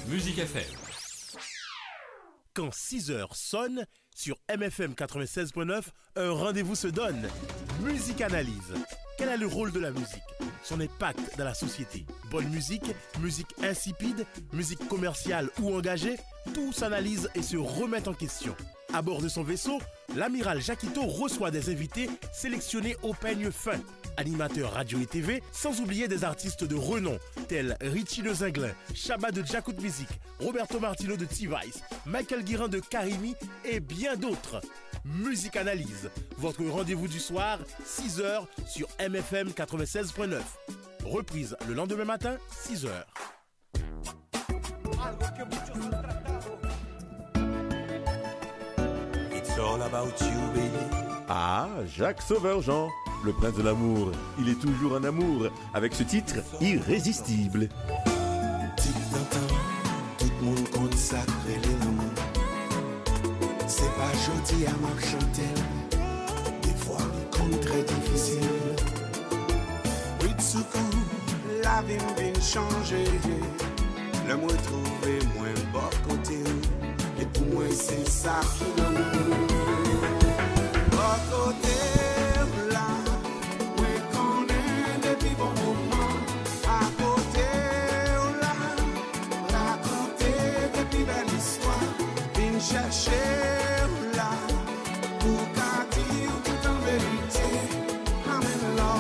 Musique FM. Quand 6 heures sonnent, sur MFM 96.9, un rendez-vous se donne. Musique Analyse. Quel est le rôle de la musique? Son impact dans la société. Bonne musique, musique insipide, musique commerciale ou engagée, tout s'analyse et se remet en question. À bord de son vaisseau, l'amiral Jacquito reçoit des invités sélectionnés au peigne fin. Animateurs radio et TV, sans oublier des artistes de renom, tels Richie de Zinglin, Shabba de Jacout Music, Roberto Martino de T-Vice, Michael Guirin de Karimi et bien d'autres. Musique Analyse, votre rendez-vous du soir, 6h sur MFM 96.9. Reprise le lendemain matin, 6h. It's all about you, baby. Ah, Jacques Sauveur-Jean, le prince de l'amour. Il est toujours en amour avec ce titre irrésistible. Tout le monde consacre l'amour. C'est pas joli à marchanter. Des fois, il compte très difficile. Oui, tout coup, la vie vient changer. Le moi trouvé moins bon côté. Et pour moi, c'est ça qui l'amour. Côté là, oui qu'on est depuis bon moment. À côté là, raconter depuis belle histoire. Viens chercher là, pour qu'à dire tout en vérité. Amen là,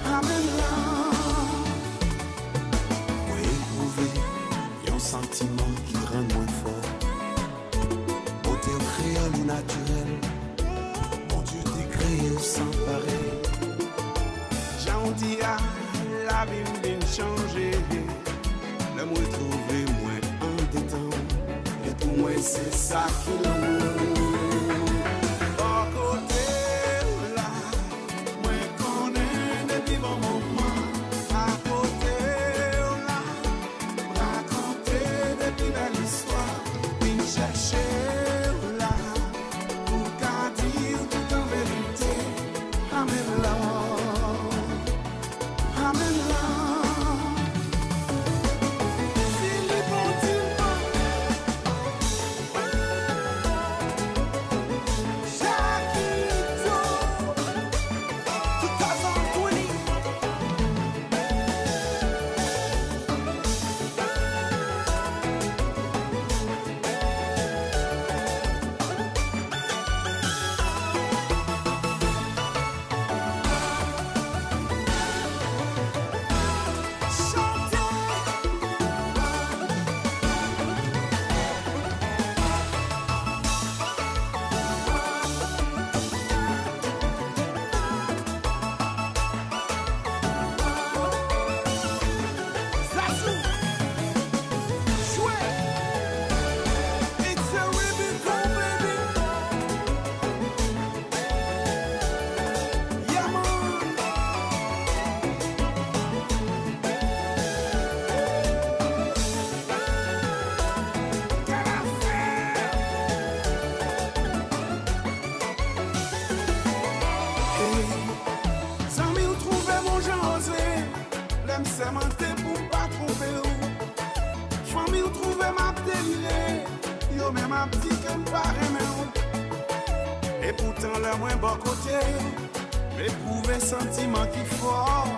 amen là. Oui, éprouver, y'a un sentiment qui rend moins fort. Beauté créole ou naturel. Sans pareil, j'en dis à la vie vient changer. Le moi trouvé moins en détente. Et pour moi c'est ça qui l'amour. Au côté là, moi connais depuis bon moment. À côté là, raconter depuis belle histoire. Viens chercher. Et pourtant le moins bon côté, éprouver sentiment qui fort.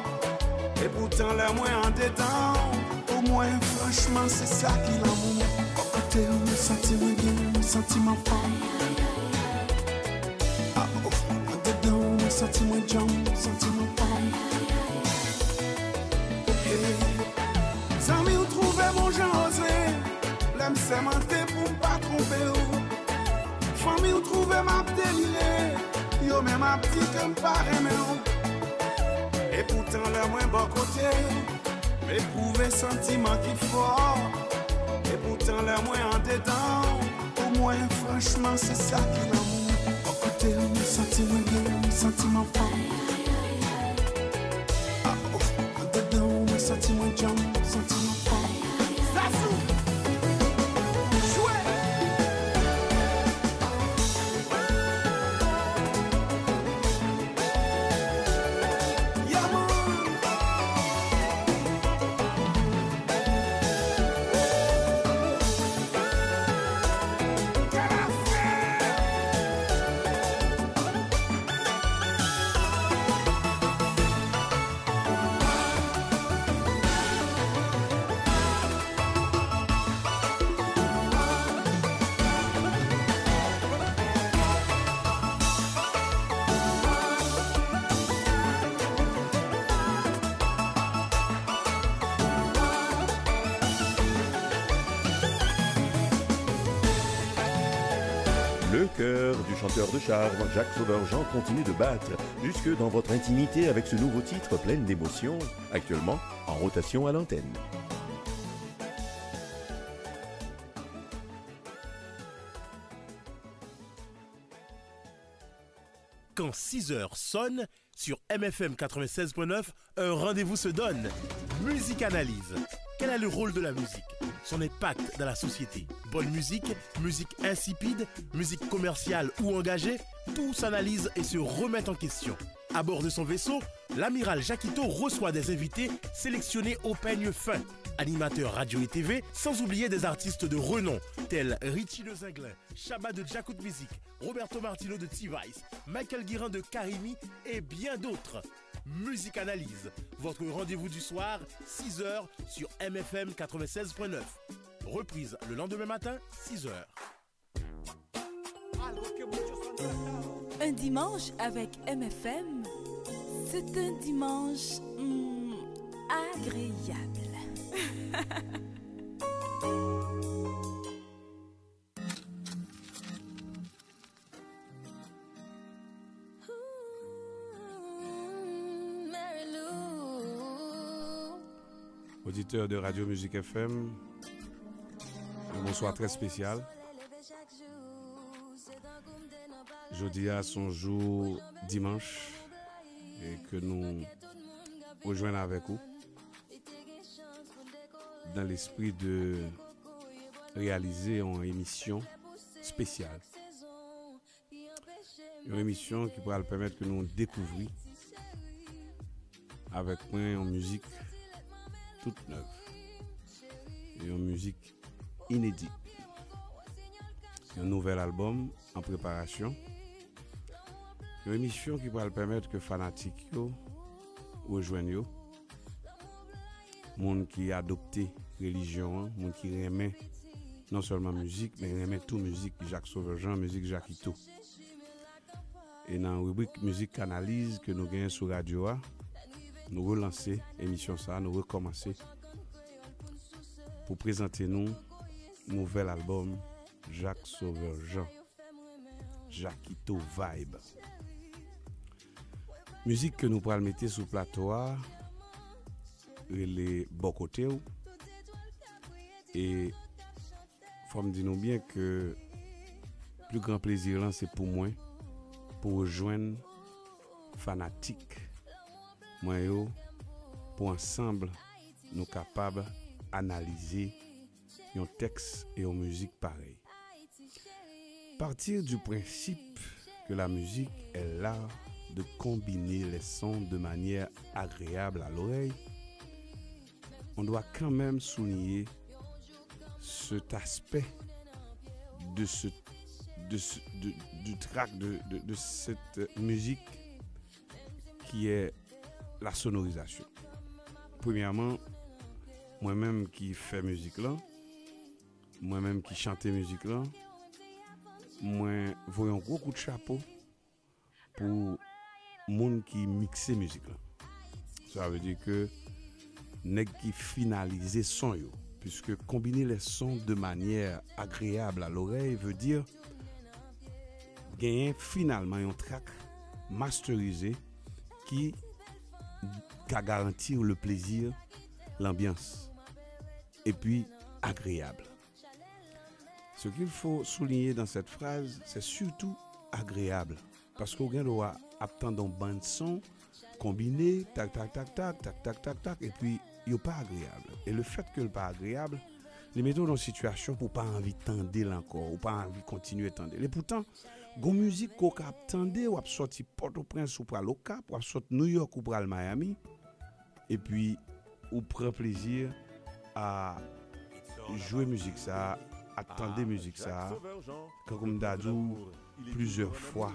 Et pourtant le moins en dedans, au moins franchement c'est ça qui l'amour. Au côté on sentiment bien, sentiment fort. Ah au fond en dedans, sentiment jam, sentiment fort. Sans m'y trouver mon Jean osé, l'aime s'aimanter pour pas tromper ou. Famille ou trouver ma délirée, yo même ma petite comme pas aimé. Et pourtant le moins bon côté, éprouver sentiment qui fort. Et pourtant le moins en dedans, au moins franchement c'est ça qui l'amour. Au côté on sentiment bien, sentiment fort. Ah au fond en dedans, on sentiment jam, sentiment fort. Ça s'ouvre. Le cœur du chanteur de charme, Jacques Sauveur-Jean, continue de battre jusque dans votre intimité avec ce nouveau titre plein d'émotions, actuellement en rotation à l'antenne. Quand 6 heures sonnent, sur MFM 96.9, un rendez-vous se donne. Musique Analyse. Quel est le rôle de la musique? Son impact dans la société? Bonne musique, musique insipide, musique commerciale ou engagée? Tout s'analyse et se remet en question. À bord de son vaisseau, l'amiral Jacquito reçoit des invités sélectionnés au peigne fin. Animateurs radio et TV, sans oublier des artistes de renom, tels Richie Le Zinglin, Shabba de Jacout Music, Roberto Martino de T-Vice, Michael Guirin de Karimi et bien d'autres. Musique Analyse, votre rendez-vous du soir, 6h sur MFM 96.9. Reprise le lendemain matin, 6h. Un dimanche avec MFM, c'est un dimanche agréable. Auditeurs de Radio Musique FM, un bonsoir très spécial. Jeudi à son jour dimanche et que nous rejoignons avec vous dans l'esprit de réaliser une émission spéciale. Une émission qui pourra permettre que nous découvrions avec moi une musique toute neuve et une musique inédite. Un nouvel album en préparation. Une émission qui pourra permettre que fanatiques rejoignent monde qui a adopté religion, monde qui aimait non seulement musique mais aimait tout musique Jacques Sauveur-Jean, musique Jacquito. Et dans la rubrique musique analyse que nous gagnons sur radio, nous relancer l'émission ça, nous recommencer pour présenter nous nouvel album Jacques Sauveur-Jean, Jacquito Vibe. Musique que nous pourrons mettre sur le plateau, les beaux côtés. Et faut me dire bien que le plus grand plaisir là, c'est pour moi, pour rejoindre fanatiques, moi yo, pour ensemble nous capables d'analyser un texte et une musique pareille. Partir du principe que la musique est l'art de combiner les sons de manière agréable à l'oreille, on doit quand même souligner cet aspect du track de cette musique qui est la sonorisation. Premièrement, moi-même qui fais musique là, moi-même qui chante musique là, moi voyons un gros coup de chapeau pour monde qui mixe musique là. Ça veut dire que nèg qui finaliser son yo, puisque combiner les sons de manière agréable à l'oreille veut dire gagner finalement un track masterisé qui garantit le plaisir, l'ambiance et puis agréable. Ce qu'il faut souligner dans cette phrase, c'est surtout agréable, parce qu'on doit attendre un bande son combiné, tac tac tac tac tac tac tac tac, et puis il n'est pas agréable. Et le fait que il pas agréable, les mettons dans une situation pour pas envie tendre encore, ou pas envie continuer tendre. Et pourtant, gon musique qu'on cap tendre, ou sorti Port-au-Prince ou pour le Cap, ou sorti New York ou pour le Miami, et puis ou prend plaisir à jouer musique ça, attendre musique ça, comme d'adou plusieurs fois,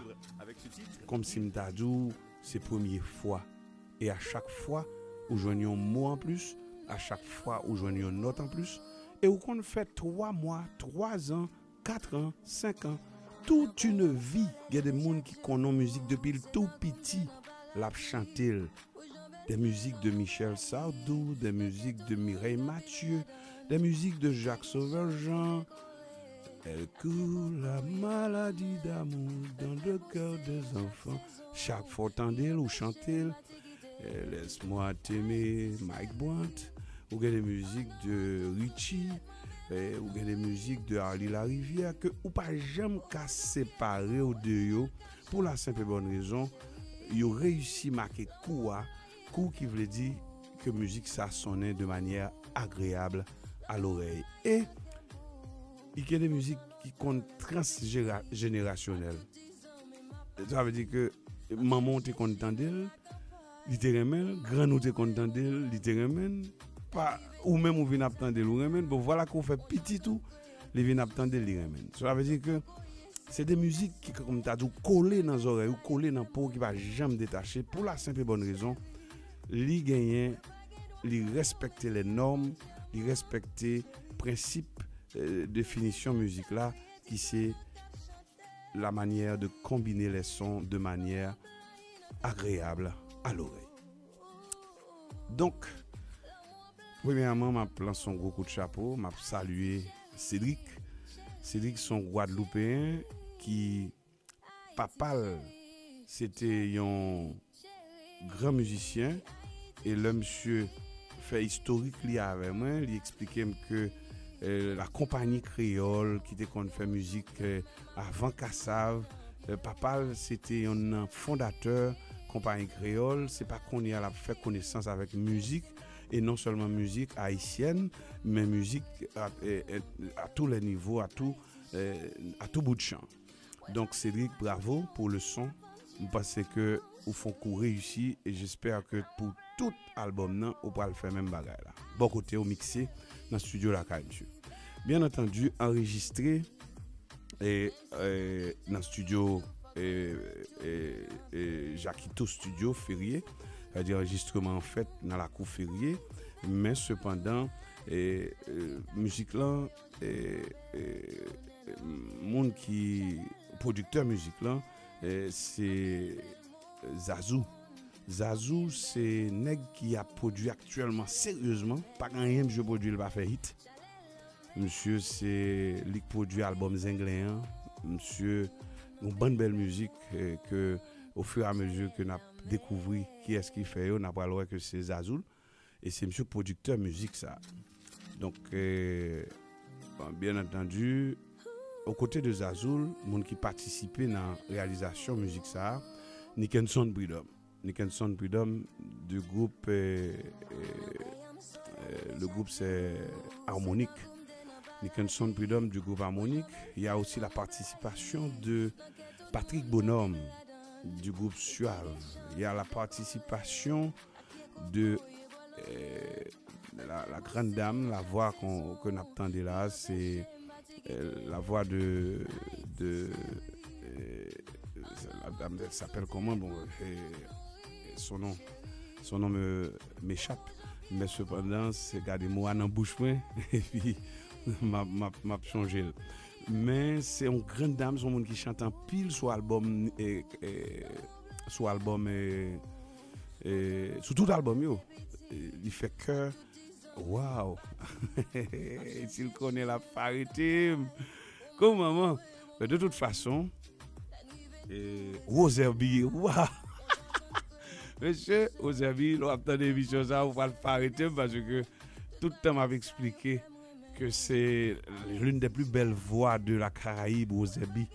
comme si m'dadou c'est première fois, et à chaque fois où joignons un mot en plus, à chaque fois où joignons une note en plus, et où qu'on fait 3 mois, 3 ans, 4 ans, 5 ans, toute une vie, il y a des gens qui connaissent musique depuis le tout petit, la chanter. Des musiques de Michel Sardou, des musiques de Mireille Mathieu, des musiques de Jacques Sauveur-Jean, Elle coule la maladie d'amour dans le cœur des enfants. Chaque fois tendez ou chantez, laisse-moi t'aimer, Mike Blount, ou bien des musiques de Richie, ou bien des musiques de Harley La Rivière, que ou pas jamais qu'à séparer ou de yo, pour la simple et bonne raison, yo réussi à marquer coup qui veut dire que musique ça sonnait de manière agréable à l'oreille. Et il y a des musiques qui sont transgénérationnelles. Ça veut dire que maman est content d'elle, littéralement, grand nous est content d'elle, littéralement, pas ou même ou vient attendre d'elle ou remen. Bon voilà qu'on fait petit tout, les vient attendre d'elle remen. Ça veut dire que c'est des musiques qui comme t'as dit collées dans les oreilles ou collées dans la peau qui va jamais détacher pour la simple et bonne raison, li gagner, li respecter les normes, li respecter principe définition musique là qui c'est la manière de combiner les sons de manière agréable à l'oreille. Donc premièrement m'a lancé un gros coup de chapeau, m'a salué Cédric son Guadeloupéen qui papal c'était un grand musicien et le monsieur fait historique li avec moi, il expliquait que la compagnie créole qui était qu'on fait musique avant Kassav, papa c'était un fondateur compagnie créole, c'est pas qu'on y a fait connaissance avec musique et non seulement musique haïtienne mais musique à tous les niveaux, à tout bout de champ. Donc Cédric, bravo pour le son, parce que vous font courir réussi et j'espère que pour tout album non on va le faire même bagaille là. Bon côté au mixé dans le studio la monsieur. Bien entendu enregistré et dans le studio Jacquito Studio Ferrier, c'est-à-dire enregistrement en fait dans la cour Ferrier, mais cependant musique là monde qui producteur musique là c'est Zazou. Zazou, c'est nèg qui a produit actuellement sérieusement, pas rien je produit il va faire hit. Monsieur c'est lui qui produit album Zengléen, monsieur une bonne belle musique que au fur et à mesure que n'a découvert qui est-ce qui fait, on a pas le que c'est Zazou et c'est monsieur producteur musique ça. Donc bien entendu aux côtés de Zazou, monde qui participait dans la réalisation musique ça, Nickenson Freedom du groupe le groupe c'est Harmonique. Nickenson Freedom du groupe Harmonique. Il y a aussi la participation de Patrick Bonhomme du groupe Suave. Il y a la participation de la grande dame, la voix qu'on attendait là, c'est la voix de la dame s'appelle comment bon son nom m'échappe mais cependant c'est gardé moi dans bouche et puis m'a changé mais c'est une grande dame son monde qui chante en pile sur album sur tout album yo il fait cœur waouh s'il connaît la parité comme maman mais de toute façon Roserby, waouh! Monsieur Roserby, on attend des émissions ça, on va le arrêter parce que tout le temps m'avait expliqué que c'est l'une des plus belles voix de la Caraïbe, Roserby.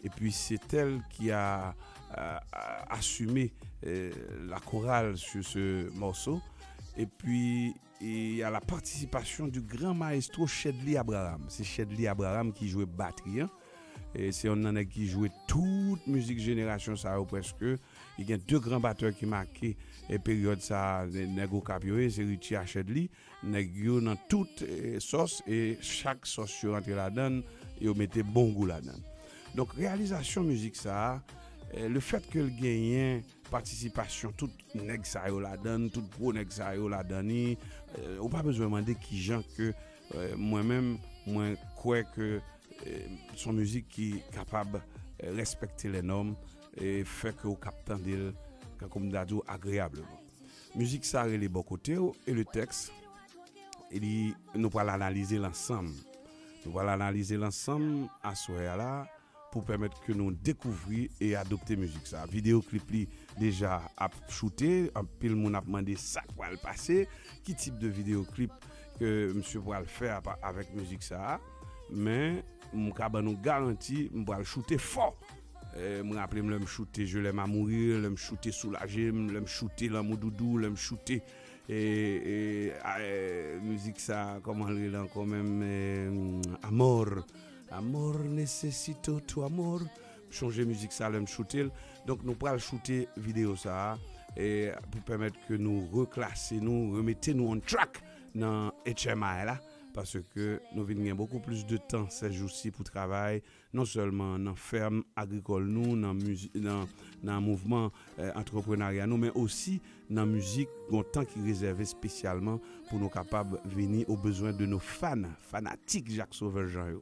Et puis c'est elle qui a assumé la chorale sur ce morceau. Et puis il y a la participation du grand maestro Chedli Abraham. C'est Chedli Abraham qui jouait batterie. Et c'est un nèg qui jouait toute musique génération ça presque. Il y a deux grands batteurs qui marquaient et période ça Nego Capioé, c'est Richie Chedli, nèg yo dans toute sauce et chaque sauce rentre là-dedans et on mettait bon goût là-dedans. Donc réalisation musique ça, le fait que le gagnant participation tout nèg ça yo là-dedans, tout pro nèg ça yo là-dedans, on pas besoin demander qui gens que moi-même moi crois que son musique qui est capable de respecter les normes et fait que au captant d'elle comme d'ado agréablement. Musique ça les bons côtés et le texte nous va l'analyser l'ensemble Nous allons analyser l'ensemble à ce là pour permettre que nous découvrir et adopter musique ça. Vidéoclip li déjà a shooté, un pile moun a demandé ça pour le passer, qui type de vidéoclip que monsieur pourra le faire avec musique ça, mais mon ka nous garantit on va le shooter fort. Me rappelle me shooter je l'aime à mourir, me shooter soulagé, me shooter l'amour doudou, me shooter et musique ça comment elle est quand même Amor necesito tu amor. Changer musique ça l'aime shooter. Donc nous pourrons shooter vidéo ça et pour permettre que nous reclasser nous remettez nous en track dans HMI là parce que nous venons beaucoup plus de temps ces jours-ci pour travailler non seulement dans ferme agricole nous dans musique dans mouvement entrepreneuriat nous mais aussi dans musique un temps qui est réservé spécialement pour nous capables venir aux besoins de nos fanatiques Jacques Sauveur-Jean.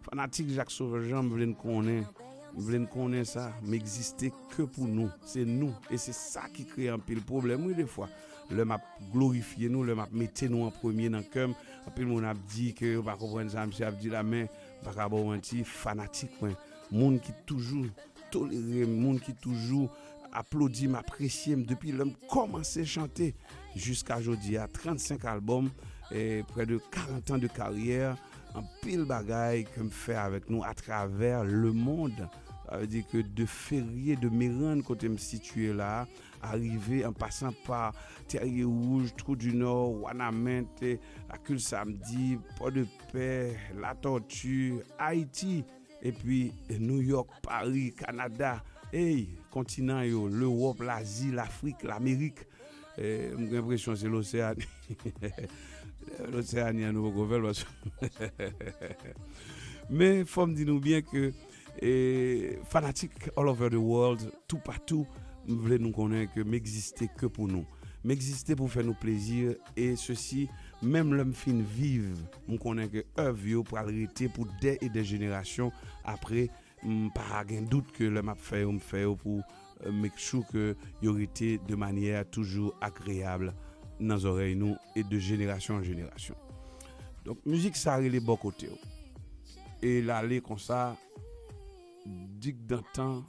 Fanatique Jacques Sauveur-Jean veulent connaître ça mais exister que pour nous, c'est nous et c'est ça qui crée un peu le problème oui des fois. Le m'a glorifier nous, le m'a mettre nous en premier dans cœur, un peu mon a dit que pas comprendre ça, monsieur a dit la main pas ka bon anti fanatique monde qui toujours toléré, monde qui toujours applaudi, m'apprécier depuis l'homme commencé à chanter jusqu'à aujourd'hui à 35 albums et près de 40 ans de carrière. Un pile bagaille que me fait avec nous à travers le monde. Ça veut dire que de Ferrier, de Mérande, côté me situé là, arrivé en passant par Terrier Rouge, Trou du Nord, Wanamente, la Cul Samedi, Port-de-Paix, La Tortue, Haïti, et puis New York, Paris, Canada, hey, continent, l'Europe, l'Asie, l'Afrique, l'Amérique. J'ai l'impression que c'est l'océan. L'Océanie à nouveau gouvernement. Mais faut me dire bien que fanatiques all over the world, tout partout, nous voulons nous connaître que m'exister que pour nous. M'exister pour faire nous plaisir et ceci, même l'homme fin vive, nous connaît que œuvre pour arrêter pour des et des générations après, pas aucun doute que l'homme a fait pour make sure que y aurait été de manière toujours agréable dans les oreilles nous et de génération en génération. Donc musique ça a les bons côtés. Et l'aller comme ça dit que dans le temps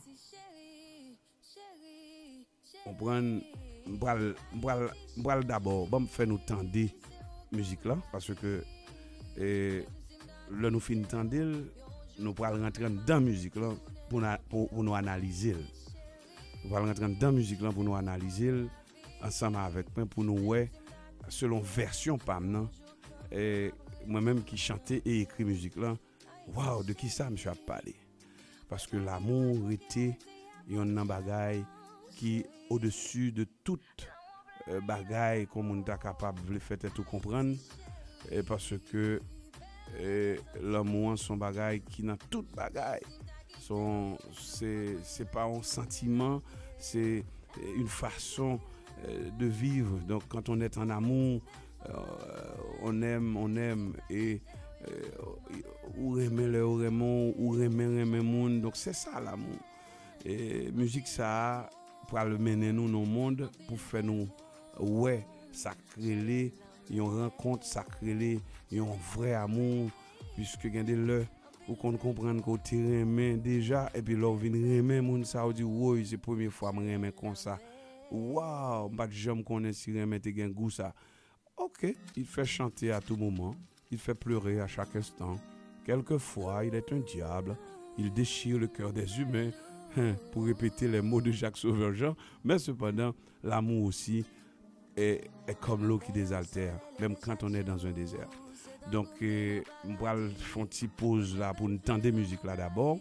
on prend d'abord bon faire nous tendre musique là parce que là nous fin tendre nous pourrons rentrer dans musique là pour nous analyser. Nous allons rentrer dans musique là pour nous analyser ensemble avec moi pour nous ouais selon version pas maintenant et moi-même qui chantais et écrit musique là waouh de qui ça monsieur a parlé parce que l'amour était un bagaille qui au-dessus de toute bagaille comme on est capable de faire tout comprendre et parce que l'amour son bagaille qui dans toute bagaille c'est pas un sentiment, c'est une façon de vivre. Donc quand on est en amour, on aime et ou aimer le Raymond ou aimer monde. Donc c'est ça l'amour. Et musique ça pour le mener nous dans le monde pour faire nous ouais sacré une rencontre sacré un vrai amour puisque gardez le ou qu'on comprenne qu'on t'aime déjà et puis là on vient aimer moun ça on dit ouais c'est première fois me aimer comme ça waouh pas jamais connaît si aimer te gen goût ça OK il fait chanter à tout moment il fait pleurer à chaque instant quelquefois il est un diable il déchire le cœur des humains pour répéter les mots de Jacques Sauveur-Jean mais cependant l'amour aussi est comme l'eau qui désaltère même quand on est dans un désert. Donc, on va faire une petite pause là pour nous tendre la musique là d'abord.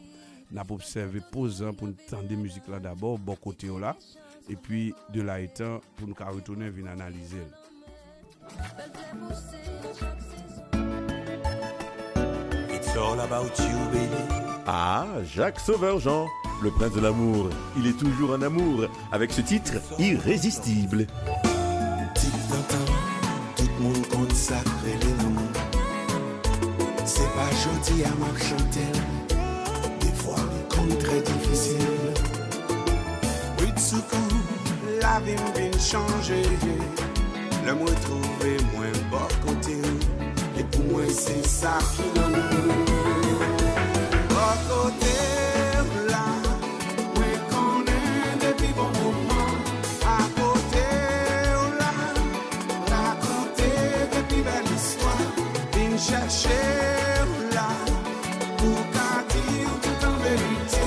On va observer pause pour nous tendre la musique là d'abord, bon côté là. Et puis, de là étant, pour nous retourner et venir analyser. It's all about you, baby. Ah, Jacques Sauveur-Jean, le prince de l'amour. Il est toujours en amour avec ce titre irrésistible. Tout le monde consacré l'amour. C'est pas joli à m'a chanter. Des fois, les comptes très difficiles. Oui, de secours, la vie vient changer. Le moins trouvé, moins bon côté. Et pour moi, c'est ça qui l'ennuie. chercher là pour qu'à dire tout en vérité.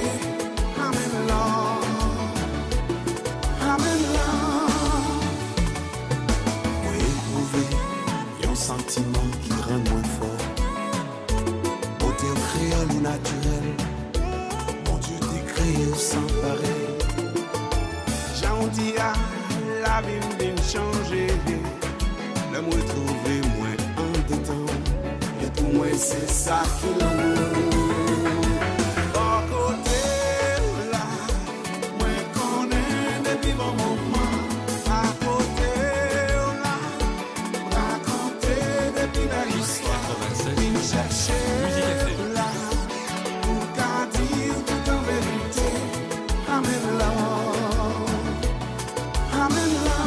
Amen là, amen là. Moi éprouver un sentiment qui rend moins fort. Beauté créole ou naturel, mon Dieu dit créé sans pareil. J'en dis à la vie vient changer. Le moi trouvé moins en détente. Et pour moi c'est ça qui l'amour. Bon côté là, moi connais depuis bon moment. À côté là, raconter depuis la histoire. Vine chercher là, pour qu'à dire tout en vérité. Amen là, amen là.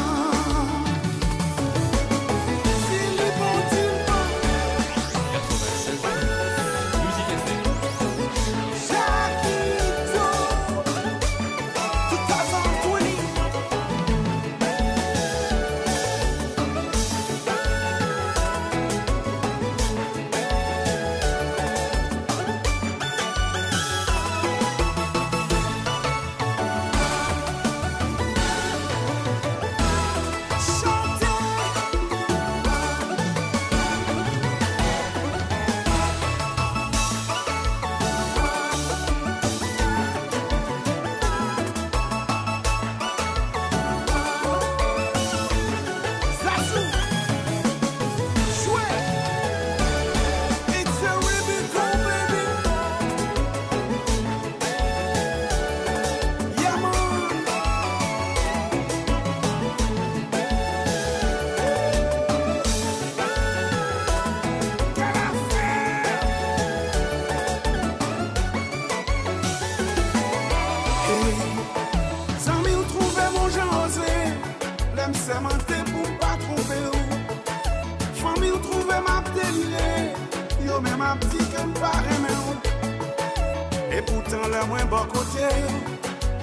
Et pourtant le moins bon côté,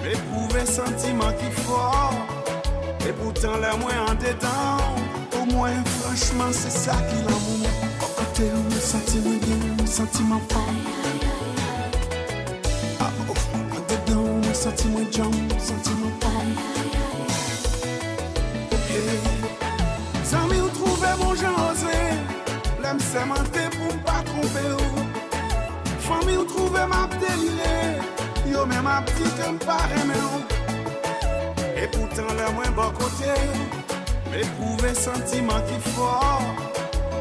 éprouver sentiment qui fort. Et pourtant le moins en dedans, au moins franchement c'est ça qui l'amour. Bon côté, un sentiment bien, un sentiment fort. Ah oh, en dedans, un sentiment jam, un sentiment fort. Sans m'y trouver mon genre osé, l'aime s'aimanter pour pas tromper. Famille ou trouve ma délirée, yo même ma petite comme pas aimé. Et pourtant le moins bon côté, éprouver sentiment qui fort.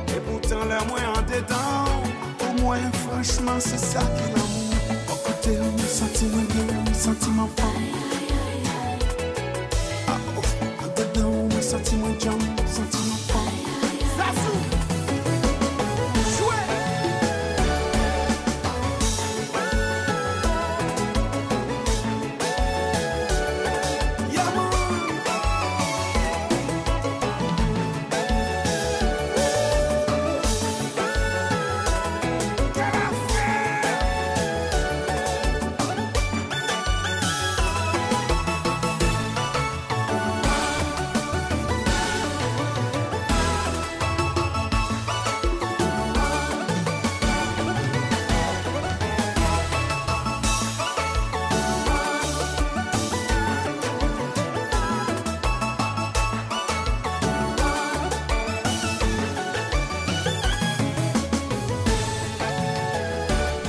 Et pourtant le moins en dedans, au moins franchement c'est ça qui l'amour. Bon côté un sentiment bien, un sentiment fort. Ah oh, en dedans un sentiment jam, un sentiment fort. Ça s'ouvre.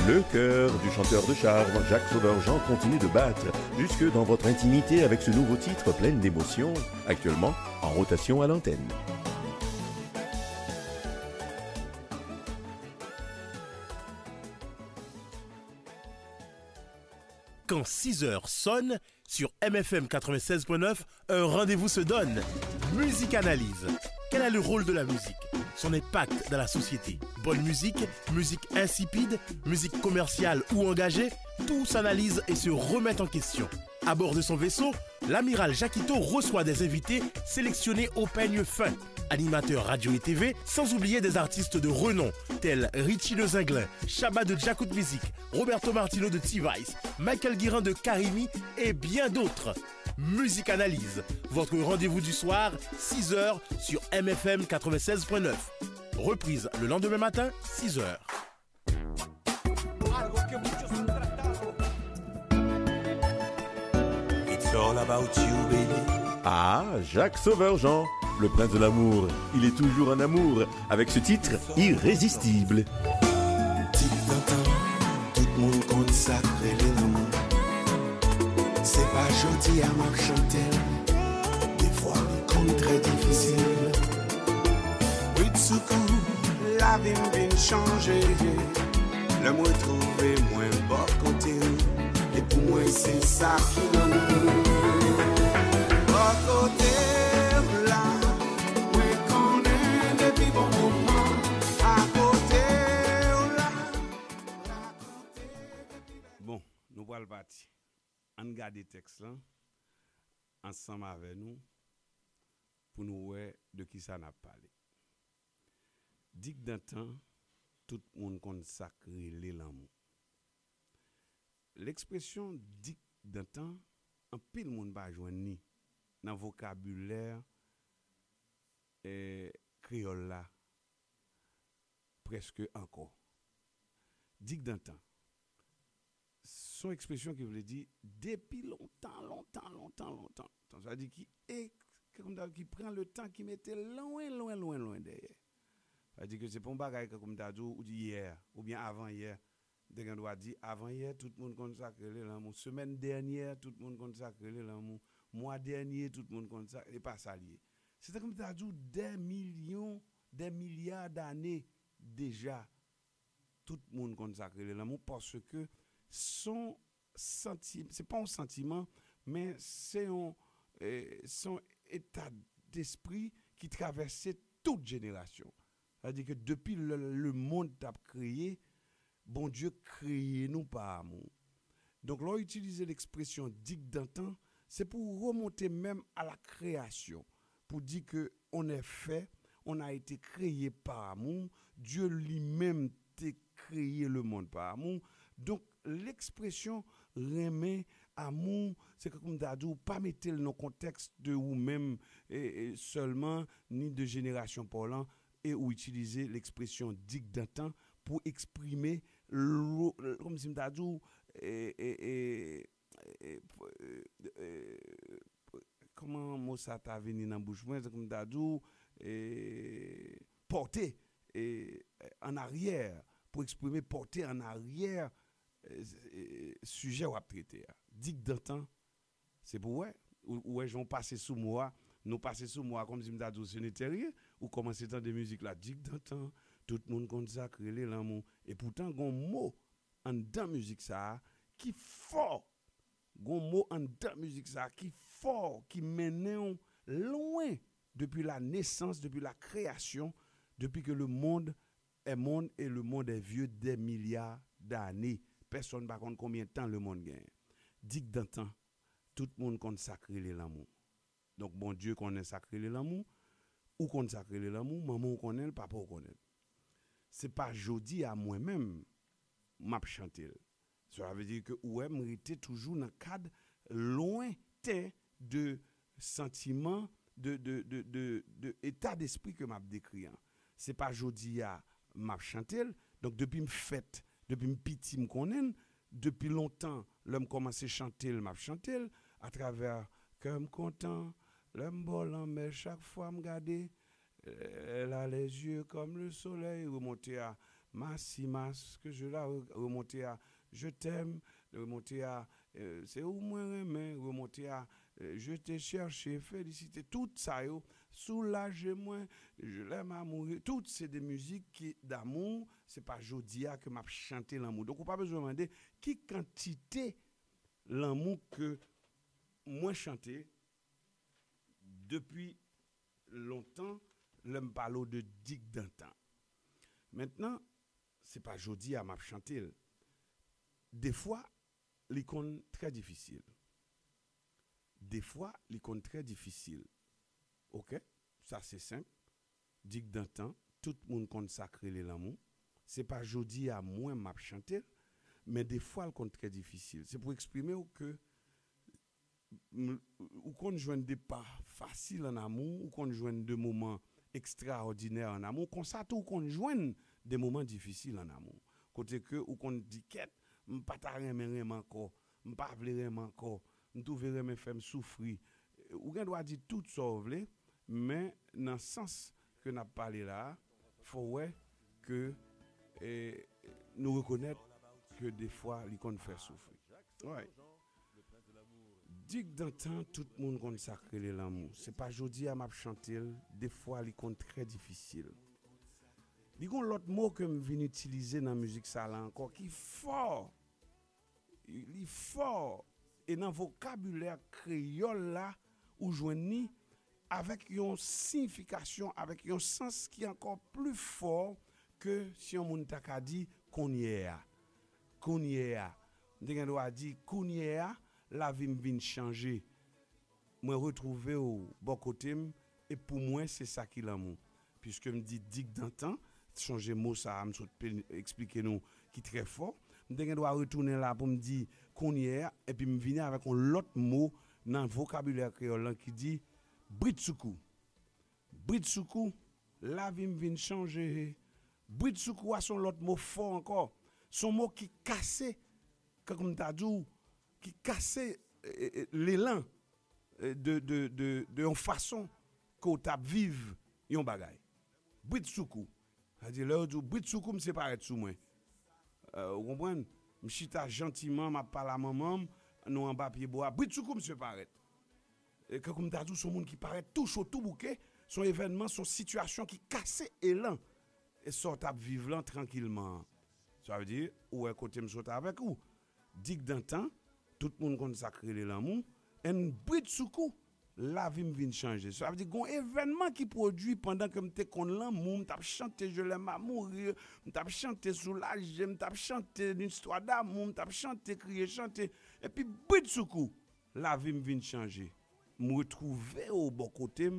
Le cœur du chanteur de charme, Jacques Sauveur-Jean, continue de battre jusque dans votre intimité avec ce nouveau titre plein d'émotions, actuellement en rotation à l'antenne. Quand 6 heures sonnent, sur MFM 96.9, un rendez-vous se donne. Musique Analyse. Quel est le rôle de la musique? Son impact dans la société. Bonne musique, musique insipide, musique commerciale ou engagée, tout s'analyse et se remet en question. À bord de son vaisseau, l'amiral Jacquito reçoit des invités sélectionnés au peigne fin. Animateurs radio et TV, sans oublier des artistes de renom, tels Richie Le Zinglin, Shabba de Jacout Music, Roberto Martino de T-Vice, Michael Guirin de Karimi et bien d'autres. Musique Analyse, votre rendez-vous du soir, 6h sur MFM 96.9. Reprise le lendemain matin, 6h. It's all about you, baby. Ah, Jacques Sauveur-Jean, le prince de l'amour. Il est toujours en amour avec ce titre irrésistible. Tic d'antan, tout le monde consacré les l'amour. C'est pas jodi à m'a chanter. Des fois, les comptes très difficiles. Oui, tout coup, la vie vient changer. Le mot trouvé moins bon côté. Et pour moi, c'est ça qui m'en côté là, oui qu'on est depuis bon moment. À côté là. Bon, nous allons partir. On garde le texte là, ensemble avec nous, pour nous voir de qui ça n'a parlé. Dit que dans le temps, tout le monde consacre l'amour. L'expression dit dans le temps, un pile monde va joindre ni dans le vocabulaire créole là, presque encore. Dit que dans le temps, son expression qui veut dire depuis longtemps. Ça veut dire qui prend le temps, qui mettait loin derrière. Ça veut dire que c'est pas un bagage comme tu as dit ou hier, ou bien avant hier. Dès qu'on doit dire avant hier, tout le monde consacre l'amour. Semaine dernière, tout le monde consacre l'amour. Mois dernier, tout le monde consacre, et pas ça lié. C'est comme tu as dit des millions, des milliards d'années déjà, tout le monde consacre l'amour parce que son sentiment, c'est pas un sentiment, mais c'est son état d'esprit qui traversait toute génération. C'est-à-dire que depuis le monde t'a créé, bon Dieu créé nous par amour. Donc, là, utiliser l'expression digue d'antan, c'est pour remonter même à la création, pour dire que on est fait, on a été créé par amour, Dieu lui-même t'a créé le monde par amour. Donc, l'expression remet amour, c'est comme d'adou, pas mettre dans le contexte de ou même seulement, ni de génération parlant, et ou utiliser l'expression digue d'antan pour exprimer, comme si d'adou, comment mot ça t'a venu dans la bouche, c'est comme d'adou, porter en arrière, pour exprimer porter en arrière, sujet ou à traiter. Digue d'antan, c'est pour ouais, ou j'en passe sous moi, nous passer sous moi comme si m'dadou ce n'était rien, ou commencer dans des musiques là, digue d'antan, tout le monde consacre l'amour, et pourtant gon mot en dans musique ça qui fort, gon mot en dans musique ça qui fort, qui mène loin depuis la naissance, depuis la création, depuis que le monde est monde et le monde est vieux des milliards d'années. Personne ne sait pas combien de temps le monde gagne. Digue d'antan, tout le monde consacre l'amour. Donc, bon Dieu connaît sacré l'amour, ou consacre l'amour, maman connaît, le papa connaît. C'est pas jodi à moi-même, m'a chanter. Ça veut dire que ouais, m'était toujours dans le cadre lointain de sentiments, de état d'esprit que m'a décrit. C'est pas jodi à m'a chanter. Donc, depuis me fête, depuis me piti me connaît, depuis longtemps, l'homme commence à chanter, m'a chanter à travers comme content, l'homme bolan mais chaque fois me garder, elle a les yeux comme le soleil remonter à Massimas que je la remonter à je t'aime, remonter à c'est où moi mais remonter à je t'ai cherché, félicité, tout ça yo soulagez-moi, je l'aime à mourir, toutes c'est des musiques qui d'amour, c'est pas jodia que m'a chanté l'amour. Donc on pas besoin de demander qui quantité l'amour que moi chanté depuis longtemps, l'homme parle de digue d'antan. Maintenant, c'est pas jodi à m'a chanter. Des fois, l'icône très difficile. Des fois, l'icône très difficile. OK? Ça c'est simple. Digue d'antan, tout le monde consacre l'amour. C'est pas jodi à moi m'a chanter, mais des fois l'icône très difficile. C'est pour exprimer que ou qu'on joigne des pas faciles en amour, ou qu'on joigne des moments extraordinaire en amour, comme ça tout qu'on joigne des moments difficiles en amour. Côté que ou qu'on dit quête, m'pas ta remen encore, m'pas vle remen encore, m'touve remen faire souffrir. Ou gen doit dire tout ça vle, mais dans le sens que n'a parlé là, faut ouais que nous reconnaître que des fois il qu'on fait souffrir. Ouais. Dit que dans le temps, tout le monde consacre l'amour. C'est pas jodi à m'a chanter, des fois il est très difficile. Il y a l'autre mot que je viens utiliser dans la musique ça là encore qui est fort. Il est fort et dans le vocabulaire créole là ou joignez avec une signification, avec un sens qui est encore plus fort que si on moun t'a dit qu'on y est. Qu'on y est. On doit dire qu'on y est, la vie vient changer. Moi retrouver au bon côté et pour moi c'est ça qui l'amour. Puisque me dit digue dans temps, changer mot ça me expliquer nous qui très fort. Je dois retourner là pour me dire qu'on y est et puis me venir avec un autre mot dans le vocabulaire créole qui dit Britsoukou. Britsoukou, la vie vient changer. Britsoukou a son l'autre mot fort encore. Son mot qui casse, comme tu as dit, qui casse l'élan de une façon qu'on t'a vive yon bagay. Britsoukou. C'est-à-dire, là, Britsoukou me sépare de sous moi. Vous comprenez? M'chita gentiment, m'a parlé à maman, nous en papier bois. Britsoukou me sépare. Et comme tu as dit, son monde qui paraît tout chaud, tout bouquet, son événement, son situation qui casse élan. Et sort à vivre là tranquillement. Ça veut dire, où est côté me sort avec ou? Dit que dans le temps, tout le monde consacre l'amour, et Britsoukou, la vie me vient changer. Ça veut dire qu'il y a un événement qui produit pendant que je suis l'amour, je t'ai chanté, je l'aime à mourir, je t'ai chanté soulagé, je t'ai chanté une histoire d'amour, je t'ai chanté, crié, chanté. Et puis, Britsoukou, la vie me vient changer. Je me retrouver au bon côté,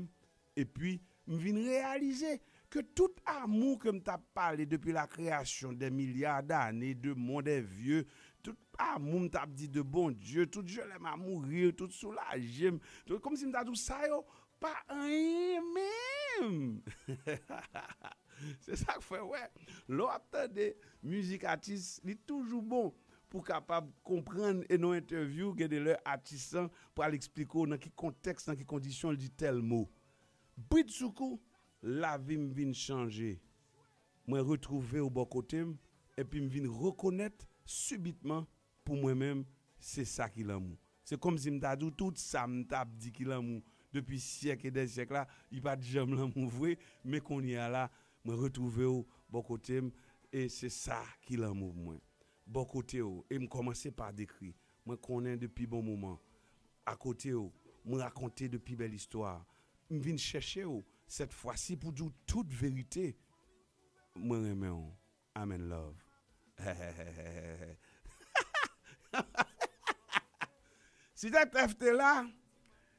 et puis, je viens réaliser que tout amour que je t'ai parlé depuis la création des milliards d'années, de monde des vieux, tout amour t'a dit de bon Dieu, tout je l'aime à mourir, tout soulagé, tout comme si m't'a dit ça yo pas rien même. C'est ça que fait ouais. L'autre des musique artiste, il est toujours bon pour capable comprendre et non interview que de leur artiste pour l'expliquer dans quel contexte, dans quelles conditions il dit tel mot. Britsoukou, la vie me vient changer. Moi retrouver au bon côté et puis me vient reconnaître subitement pour moi-même c'est ça qui l'amour. C'est comme si m't'a dit tout ça m't'a dit qu'il l'amour depuis siècles et des siècles là, il pas de jamais l'amour vrai mais qu'on y a là, me retrouver au bon côté et c'est ça qui l'amour moi. Bon côté et me commencer par décrire. Moi connais depuis bon moment. À côté me raconter depuis belle histoire. Me vinn chercher cette fois-ci pour dire toute vérité. Moi aime amen love. Si Tetef t'es là,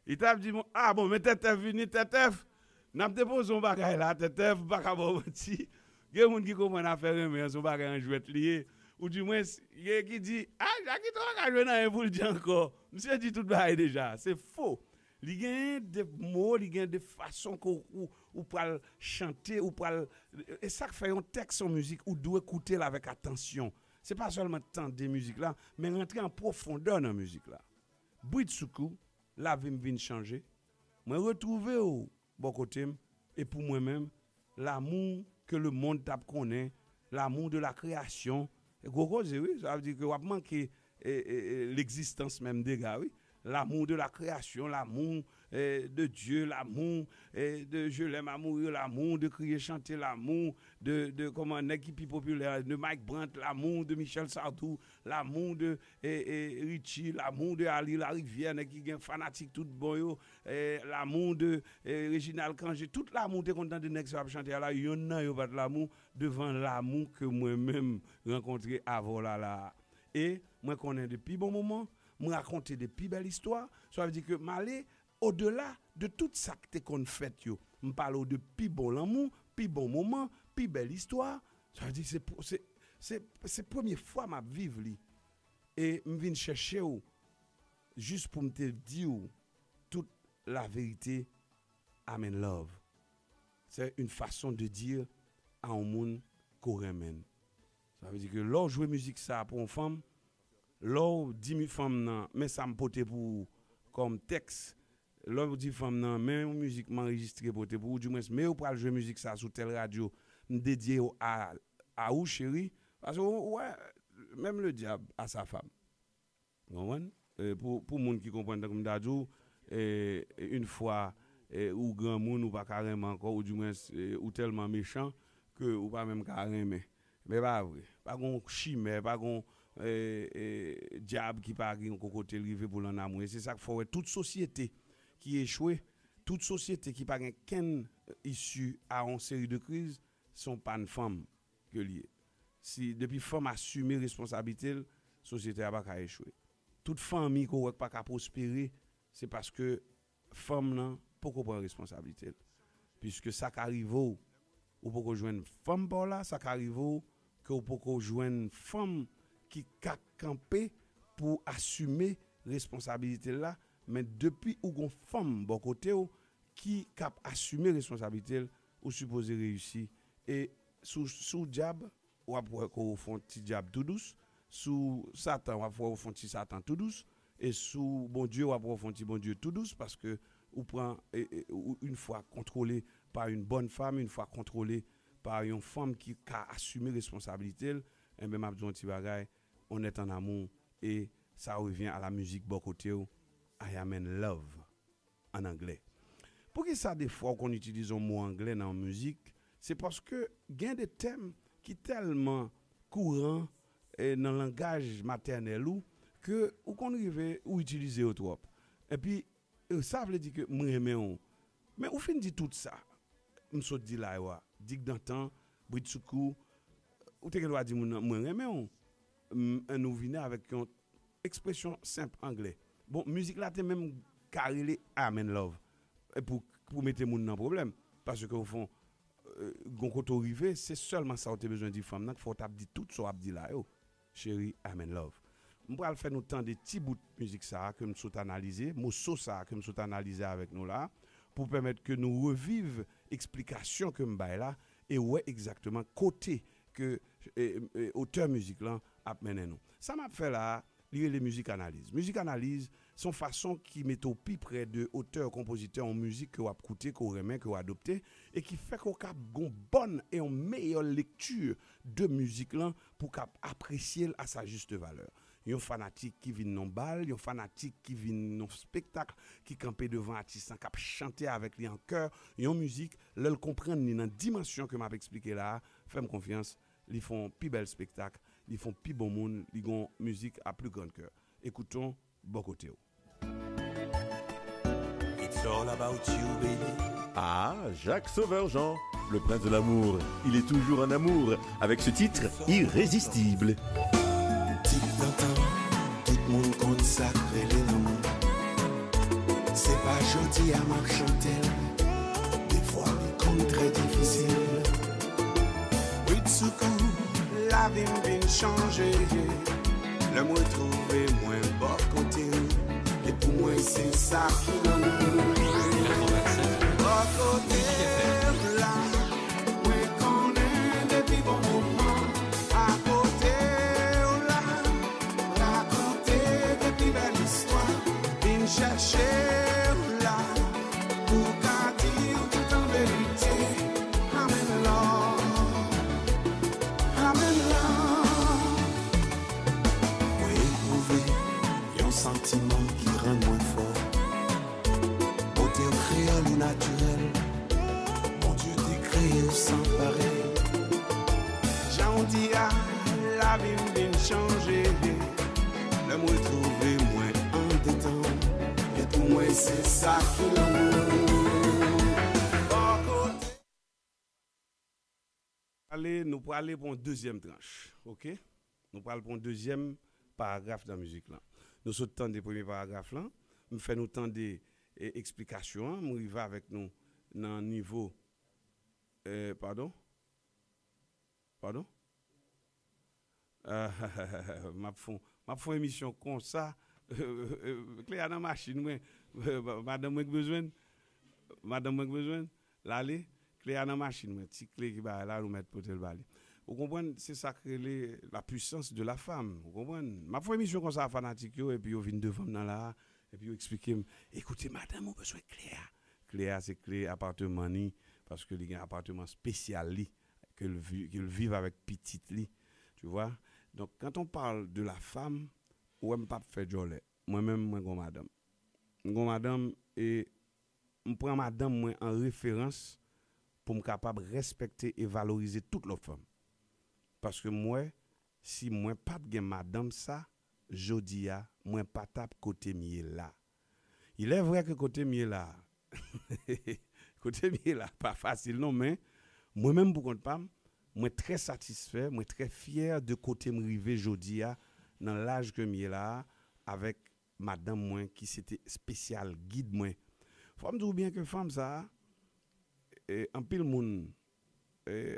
il t'a dit ah bon mais Tetef vini Tetef, n'a déposé son bagage là Tetef pas capable petit. Il y a monde qui comprend à faire mais son bagage en jouet lié ou du moins il y a qui dit ah Jackie toi jouer dans pour le dire encore. Monsieur dit tout bagage déjà, c'est faux. Il y a des mots, il y a des façons ou pour chanter ou pour et ça fait un texte en musique ou doit écouter là avec attention. C'est pas seulement tant de musique là, mais rentrer en profondeur dans la musique là. Britsoukou, la vie me vient changer. Moi retrouver au bon côté et pour moi-même l'amour que le monde t'a connaît, l'amour de la création. Et oui, ça veut dire que on manquer l'existence même des gars, oui. L'amour de la création, l'amour de Dieu, l'amour de je l'aime à mourir, l'amour de crier, chanter, l'amour de comment un équipe populaire, de Mike Brandt, l'amour de Michel Sardou, l'amour de Richie, l'amour de Ali Larivière, qui est fanatique tout bon yo, l'amour de Réginald Kangé, tout l'amour de content de Nex va chanter là, yon nan yo pas de l'amour devant l'amour que moi-même rencontré avant là. Et moi connais depuis bon moment me raconter des plus belles histoires, ça veut dire que m'aller au-delà de tout ça que qu'on fait yo, me parler de plus bon l'amour, plus bon moment, plus belle histoire, ça veut dire c'est première fois m'a vivre li et me vinn chercher ou juste pour me te dire toute la vérité amen love. c'est une façon de dire à un monde qu'on remène. Ça veut dire que l'on joue musique ça pour une femme, l'on dit mi femme nan, mais ça me pote pour comme texte. L'on dit femme nan, mais musique m'enregistré pote pour du moins mais ou pas jouer musique ça sur telle radio dédié à ou chérie parce que ouais même le diable a sa femme. Comprendre? Pour monde qui comprend comme d'adou une fois ou grand monde ou pas carrément encore ou du moins ou tellement méchant que ou pas même carrément mais pas vrai pas gon chimère pas gon diable qui pas qui côté rivé pour l'en amour et c'est ça qu'il faut toute société qui échoué toute société qui pas qu'un issue à une série de crises sont pas une femme que lié si depuis femme assumer responsabilité société a pas échoué toute famille qui pas qu'à prospérer c'est parce que femme nan pour prendre responsabilité puisque ça qu'arrive ou pour joindre femme par là ça qu'arrive que ou pour joindre femme qui ka camper pour assumer responsabilité là mais depuis ou gon femme bon côté ou qui cap assumer responsabilité ou supposé réussir et sous diable ou après qu'on font petit diable tout douce sous Satan ou après font petit Satan tout douce et sous bon Dieu ou après font petit bon Dieu tout douce parce que ou prend une fois contrôlé par une bonne femme une fois contrôlé par une femme qui a assumé responsabilité et même abdou petit bagay on est en amour et ça revient à la musique bon côté I am in love en anglais. Pour que ça des fois qu'on utilise un mot anglais dans la musique, c'est parce que gain des thèmes qui tellement courant dans le langage maternel ou que ou qu'on arrive ou utiliser au trop. Et puis ça veut dire que moi aimer on. Mais au fin dit tout ça. M'so dit là dit dans temps Britsoukou ou te doit dire moi aimer on. Nous venons avec une expression simple anglais. Bon, musique là, t'es même carré Amen Love. Et pour mettre moun dans problème. Parce que au fond, gon koto rive, c'est seulement ça où t'as besoin de femme. Il faut t'abdi tout ça abdi là, yo. Chérie, Amen Love. On va faire nous temps des petits bouts de musique ça que nous sommes analyser, morceau ça que nous sommes analyser avec nous là, pour permettre que nous revive explication que m'bay là, et ouais exactement côté que auteur musique là a mené nous. Ça m'a fait là lire les musiques analyse. Musique analyse son façon qui met au plus près de auteurs compositeurs en musique que vous écouter, que vous remet, que vous adopter et qui fait qu'on a une bonne et une meilleure lecture de musique là pour apprécier à sa juste valeur. Yon fanatique qui vient non bal, yon fanatique qui vient non spectacle, qui campé devant artiste qui chanter avec lui en chœur, yon musique, l'elle comprendre ni dans dimension que m'a expliqué là, fais-moi confiance, ils font plus bel spectacle, ils font plus bon monde, ils ont musique à plus grand cœur. Écoutons bon côté. It's all about you, baby. Ah, Jacques Sauveur-Jean, le prince de l'amour. Il est toujours en amour avec ce titre irrésistible. Tout le monde consacre l'amour. C'est pas joli à ma chanter. Des fois, il compte très difficile. Oui, tout coup, la vie vient changer. Le moi trouver moins bon côté. Et pour moi, c'est ça qui l'amour. Bon côté, là, oui, qu'on est depuis bon moment. À côté, là, raconter depuis belle histoire. Viens chercher, là, pour qu'à dire tout en vérité. Amen, Lord. Amen, Lord. Oui, éprouver, y'a un sentiment qui rend moins fort. Beauté au créole ou naturel. Mon Dieu dit créé sans pareil. J'en dis à la vie vient changer. Le moi trouver moins en détente. Et pour moi c'est ça qui l'amour. Allez, nous pour aller pour une deuxième tranche, ok? Nous pour aller pour un deuxième paragraphe dans la musique là. Nous sommes temps des premiers paragraphes là. Nous faisons nous temps des explications. Nous arrivons avec nous dans le niveau. Pardon? Ma font émission comme ça. Claire dans la machine, madame, moi besoin. L'aller. clé dans machine, petit clé qui va là nous mettre pour le balai. Vous comprenez, c'est ça que la puissance de la femme. Vous comprenez? Ma première émission comme ça fanatique et puis on vient devant dans là et puis on explique écoutez madame, on a besoin de Cléa. Cléa c'est clé appartement ni parce que il y a un appartement spécial li que le vivent avec petite li. Tu vois? Donc quand on parle de la femme, ou même pas faire jolet. Moi-même moi gon madame. Gon madame et on prend madame moi en référence pour me capable respecter et valoriser toute l'autre femme. Parce que moi, si moi pas de madame ça, jodi a, moi pas tape côté mieux là. Il est vrai que côté mieux là, côté mieux là, pas facile non, mais moi-même pour compte pas, moi très satisfait, moi très fier de côté me rivé jodi a dans l'âge que mieux là avec madame moi qui c'était spécial guide moi. Faut me dire bien que femme ça en pile monde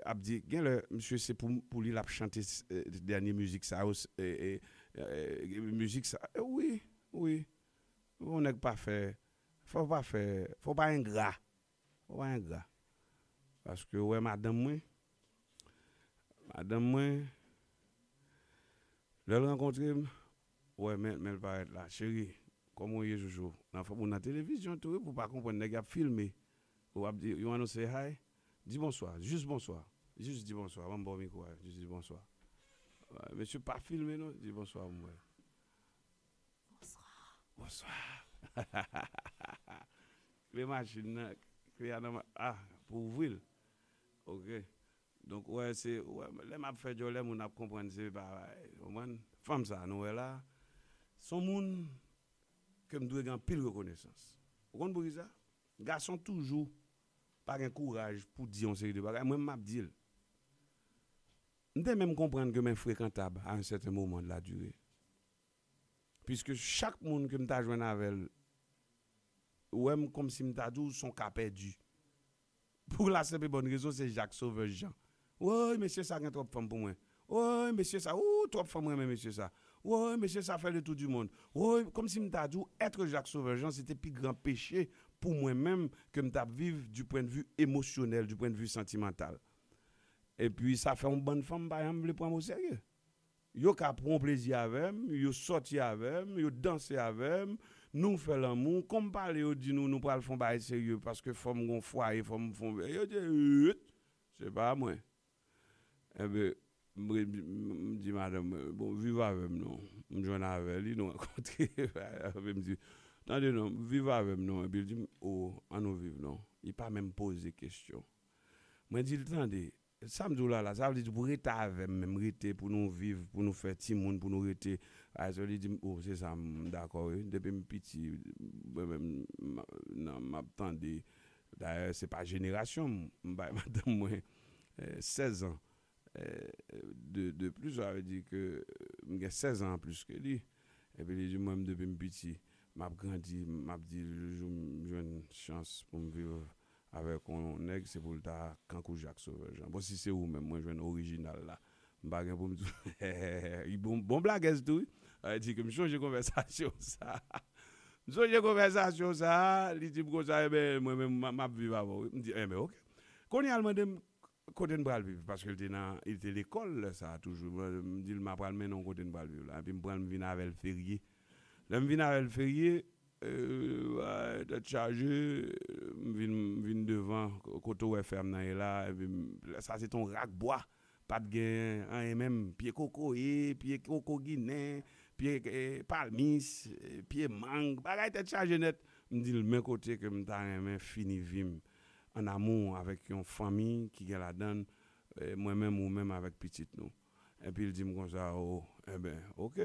a dit monsieur c'est pour lui la chanter dernière musique ça musique ça oui on n'est pas fait faut pas ingrat parce que ouais madame moi le rencontrer ouais mais elle va être là chérie comment est joujou dans la télévision tout pour pas comprendre nèg a filmer ou a dit you want to say hi. Dis bonsoir, juste bonsoir. Juste dis bonsoir, on bon micro, juste dis bonsoir. Monsieur pas filmé non, dis bonsoir moi. Bonsoir. Les machines pour ouvrir. OK. Donc ouais c'est les m'a fait joler mon a comprendre c'est pas femme ça nous là. Son monde que me doit grand pile reconnaissance. Vous comprenez ça? Garçon toujours pas un courage pour dire une série de bagages. Moi, m'a dit. Je même comprendre que je suis fréquentable à un certain moment de la durée. Puisque chaque monde que je suis joint avec, ou comme si je suis dit, son cas perdu. Pour la simple bonne raison, c'est Jacques Sauveur Jean. Oui, monsieur, ça a trop de femmes pour moi. Oui, monsieur, ça, trop de femmes pour moi, monsieur, ça. Oui, monsieur, ça fait le tour du monde. Oui, comme si je suis dit, être Jacques Sauveur Jean, c'était le plus grand péché pour moi-même que je vivre du point de vue émotionnel, du point de vue sentimental. Et puis ça fait une bonne femme par exemple le prendre au sérieux. Yo ka prend plaisir avec, yo sorti avec, yo danser avec, nous fait l'amour, comme parler yo dit nous pas le font bail sérieux parce que femme gon foyer, femme font yo dit c'est pas moi. Eh ben me dit madame bon vivre avec non, me joindre avec lui nous rencontrer me dit attendez non, vivre avec non et puis il dit oh on nous vivre non, il pas même poser question. Moi dit attendez ça me dit là ça veut dire pour rester avec même rester pour nous vivre pour nous faire petit monde pour nous rester ça dit oh c'est ça d'accord depuis petit même non m'attendais d'ailleurs c'est pas génération madame moi 16 ans de plus ça veut dire que j'ai 16 ans plus que lui et puis il dit moi depuis petit m'a grandi m'a dit j'ai une chance pour me vivre avec un nègre c'est pour ta Kankou Jacques Sauveur Jean. Bon si c'est où même moi je viens original là. M'pa pour me il bon blague tout. Il dit que me changer conversation ça. Me changer conversation ça, il dit pour ça ben moi même m'a vivre avant. Me dit eh ben OK. Qu'on y a demandé côté bral vivre parce que il était l'école ça toujours me dit m'a pral men non côté bral vivre là puis me prendre venir avec le férié. Là me venir avec le férié d'être chargé vinn devant côté FM là ça c'est ton rack bois pas de gain un même pied coco pied coco guinéen pied palmis pied mangue bagay tête chargé net me dit le même côté que m'ta même fini vim en amour avec une famille qui la donne moi-même ou même avec petite nous et puis il dit comme ça oh eh ben OK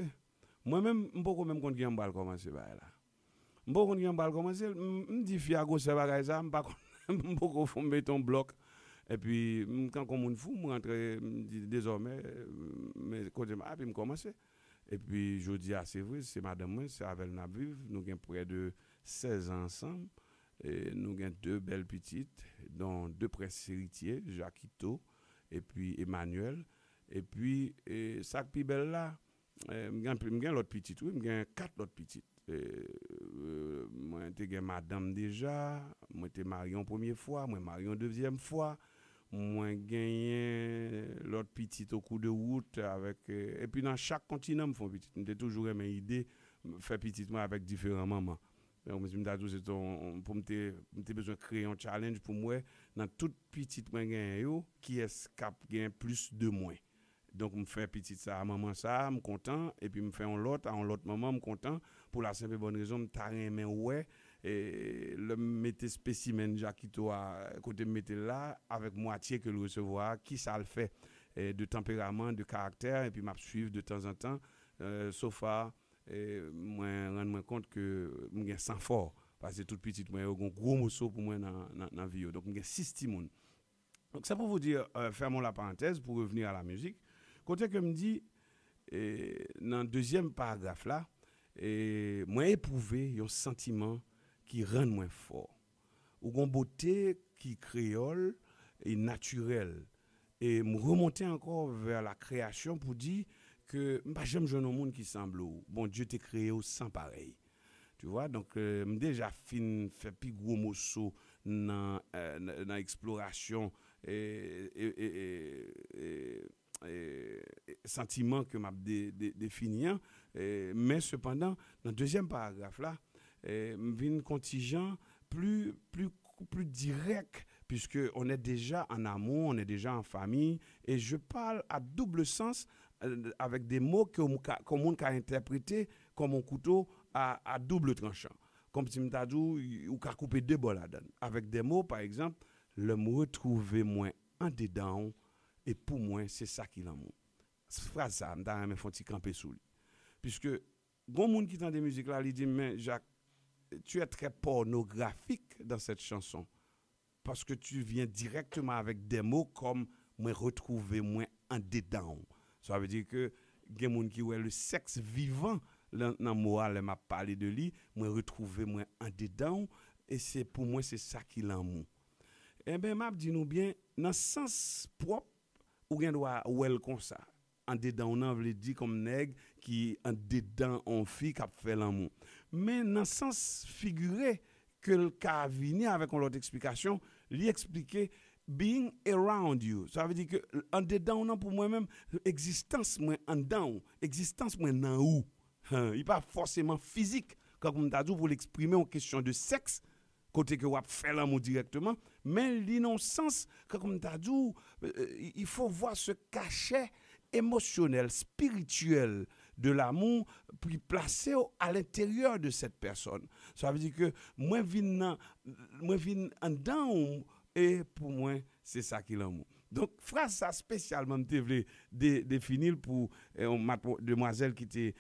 moi-même m'poko même quand on va commencer là bon on y a bal commencer me dit fia go ça bagay ça pas beaucoup font béton bloc et puis quand comme on fou me rentrer désormais mais côté m'a puis me commencer et puis je dis c'est vrai c'est madame moi c'est avec n'a vivre nous gain près de 16 ans ensemble et nous gain deux belles petites dont deux princes héritiers Jacquito et puis Emmanuel et puis ça plus belle là me gain l'autre petite oui me gain quatre autres petites moi t'ai madame déjà moi t'es marié en première fois, moi marié en deuxième fois, moi gagné l'autre petite au coup de route avec et puis dans chaque continent me font petite, j'ai toujours une idée faire petite moi avec différents mamans. Donc je me dis c'est pour me besoin de créer un challenge pour moi dans toute petite moi gagné qui est cap gain plus de moins. Donc me faire petite ça à maman ça, me content et puis me faire un l'autre maman me content pour la simple et bonne raison me tarrer ouais et le mettre spécimen Jacquito à côté me mettre là avec moitié que le recevoir qui ça le fait de tempérament, de caractère et puis m'a suivre de temps en temps sauf à moi rendre compte que me sans fort parce que toute petite moi un gros morceau pour moi dans vie donc me 6 timoun. Donc ça pour vous dire fermons la parenthèse pour revenir à la musique. Côté que me dit dans le deuxième paragraphe là moi éprouvé un sentiment qui rend moins fort ou une beauté qui créole et naturelle et me remonter encore vers la création pour dire que j'aime jeune au monde qui semble bon Dieu t'a créé sans pareil. Tu vois donc déjà fin fait plus gros morceau dans exploration et sentiment que m'a défini mais cependant dans le deuxième paragraphe là vient contingent plus direct puisque on est déjà en amour, on est déjà en famille et je parle à double sens avec des mots que on peut interpréter comme un couteau à double tranchant. Comme si m'ta dit ou ka couper deux bols là-dedans avec des mots par exemple le me retrouver moins en dedans et pour moi c'est ça qui l'amour. Cette phrase ça m'ta me font camper sous lui. Puisque bon monde qui entend des musiques là il dit mais Jacques tu es très pornographique dans cette chanson parce que tu viens directement avec des mots comme moi retrouver moins en dedans. Ça veut dire que des gens qui ont le sexe vivant dans moral m'a parlé de lui, moi retrouver moins en dedans et c'est pour moi c'est ça qui l'amour. Eh ben m'a dit nous bien dans sens propre ou bien doit well comme ça. En dedans on veut dire comme nègre qui en dedans on fille qui a fait l'amour. Mais dans sens figuré que le cas venir avec une autre explication, lui expliquer being around you. Ça veut dire que en dedans non pour moi-même existence moi en dedans, existence moi dans où. Il pas forcément physique comme on t'a dit pour l'exprimer en question de sexe côté que on fait l'amour directement, mais l'innocence comme on t'a dit il faut voir ce cachet émotionnel, spirituel de l'amour puis placer à l'intérieur de cette personne. Ça veut dire que moi vinn en dedans et pour moi c'est ça qui l'amour. Donc phrase ça spécialement me voulais définir pour ma demoiselle qui t'a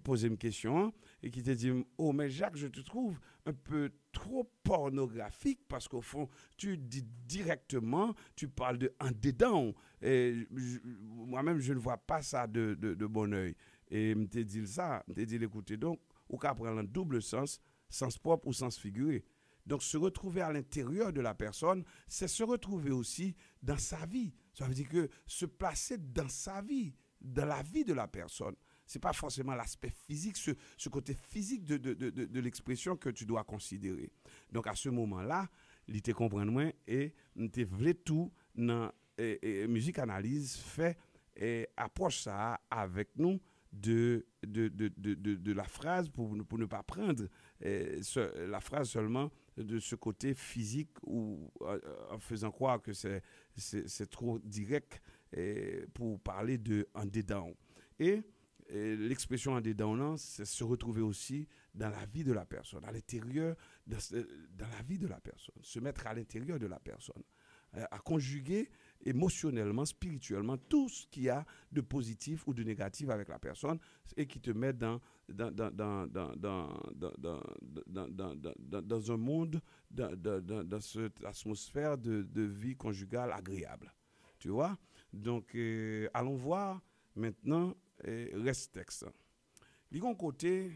posé une question et qui t'a dit oh mais Jacques je te trouve un peu trop pornographique parce qu'au fond tu dis directement tu parles de en dedans et moi-même je ne vois pas ça de bon œil et me t'ai dit ça me t'ai dit écoutez donc ou qu'à prendre un double sens propre ou sens figuré. Donc, se retrouver à l'intérieur de la personne, c'est se retrouver aussi dans sa vie. Ça veut dire que se placer dans sa vie, dans la vie de la personne. Ce n'est pas forcément l'aspect physique, ce côté physique de l'expression que tu dois considérer. Donc, à ce moment-là, il te comprend moins et te voulait tout dans musique analyse fait et approche ça avec nous de la phrase pour ne pas prendre la phrase seulement de ce côté physique ou en faisant croire que c'est trop direct pour parler de en dedans. Et l'expression en dedans, c'est se retrouver aussi dans la vie de la personne, à l'intérieur, dans la vie de la personne, se mettre à l'intérieur de la personne, à conjuguer émotionnellement, spirituellement, tout ce qu'il y a de positif ou de négatif avec la personne et qui te met dans un monde, dans cette atmosphère de vie conjugale agréable. Tu vois? Donc, allons voir maintenant reste texte. Ligon côté,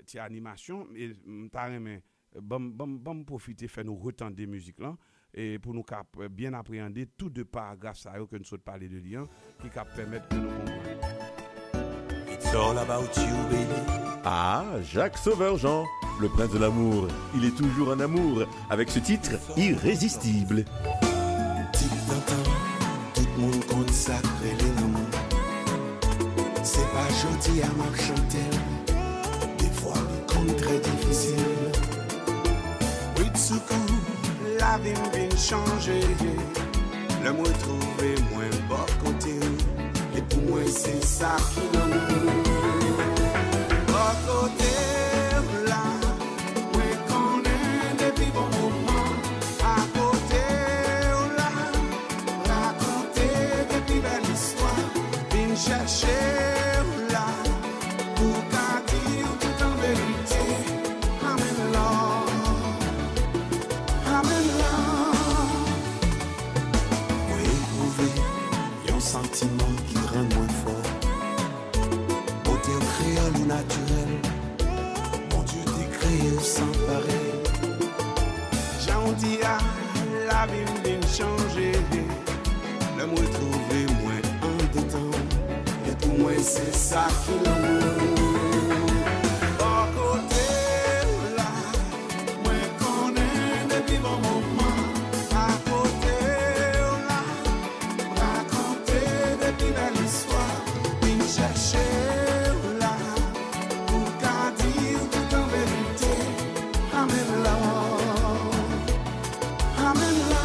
tu as animation, et t'as aimé, bon profiter, faire nous retendre des musiques là. Et pour nous bien appréhender tous deux paragraphes ça que nous sommes parler de lien qui permettent de nous comprendre. It's all about you, baby. Ah, Jacques Sauveur-Jean, Le prince de l'amour, il est toujours en amour avec ce titre irrésistible. Tic tantan, tout le monde consacré l'amour. C'est pas gentil à ma chanter. Des fois, le compte très difficile. Oui, de secours, la vie vient changer. Le moi trouvé moins bon côté. Et pour moi, c'est ça qui l'amour. Bon côté. Chercher là pour qu'à dire tout en vérité. Amen là, amen là. Moi éprouver un sentiment qui rend moins fort. Beauté créole ou naturelle, mon Dieu dit créé sans pareil. J'en dis à la vie vient changer. Le moi trouver moins en détente. Pour moi, c'est ça qui l'amour. Bon côté, là, moi, connais depuis bon moment. À côté, là, raconter depuis belle histoire. Puis chercher, là, pour qu'à dire tout en vérité. Amen là, amen là.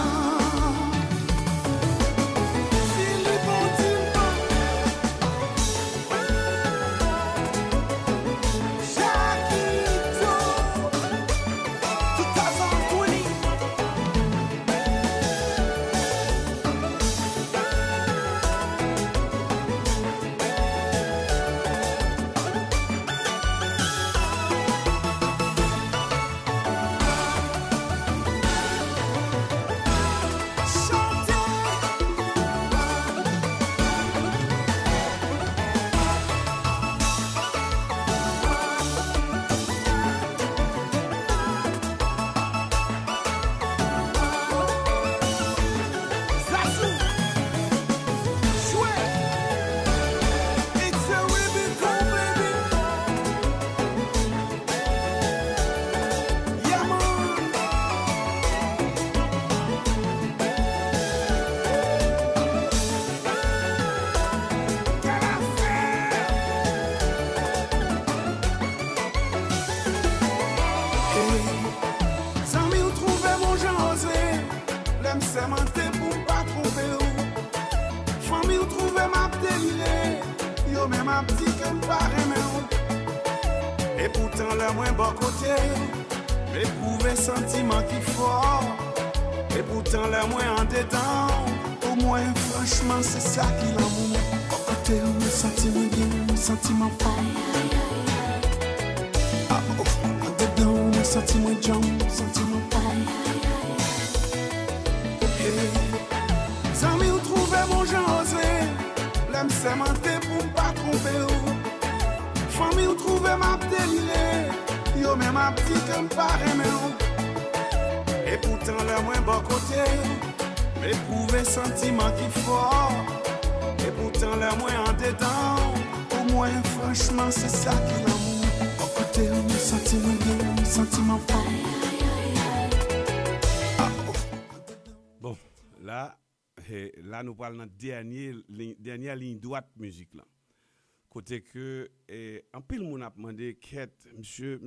Et pourtant le moins bon côté, éprouver sentiment qui fort. Et pourtant le moins en dedans, au moins franchement c'est ça qui l'amour. Bon côté, un sentiment bien, un sentiment fort. Ah oh, en dedans, un sentiment jam, un sentiment fort. Sans m'y trouver mon Jean osé, l'aime s'aimanter pour pas tromper. Famille ou trouve ma délirée, yo même ma petite comme pas aimé. Et pourtant le moins bon côté, éprouver sentiment qui fort. Et pourtant le moins en dedans, au moins franchement c'est ça qui l'amour. Bon côté un sentiment bien, un sentiment fort. Ah, oh. Bon, là nous parlons de dernière ligne droite musique là. Côté que en pile moun a demandé quête monsieur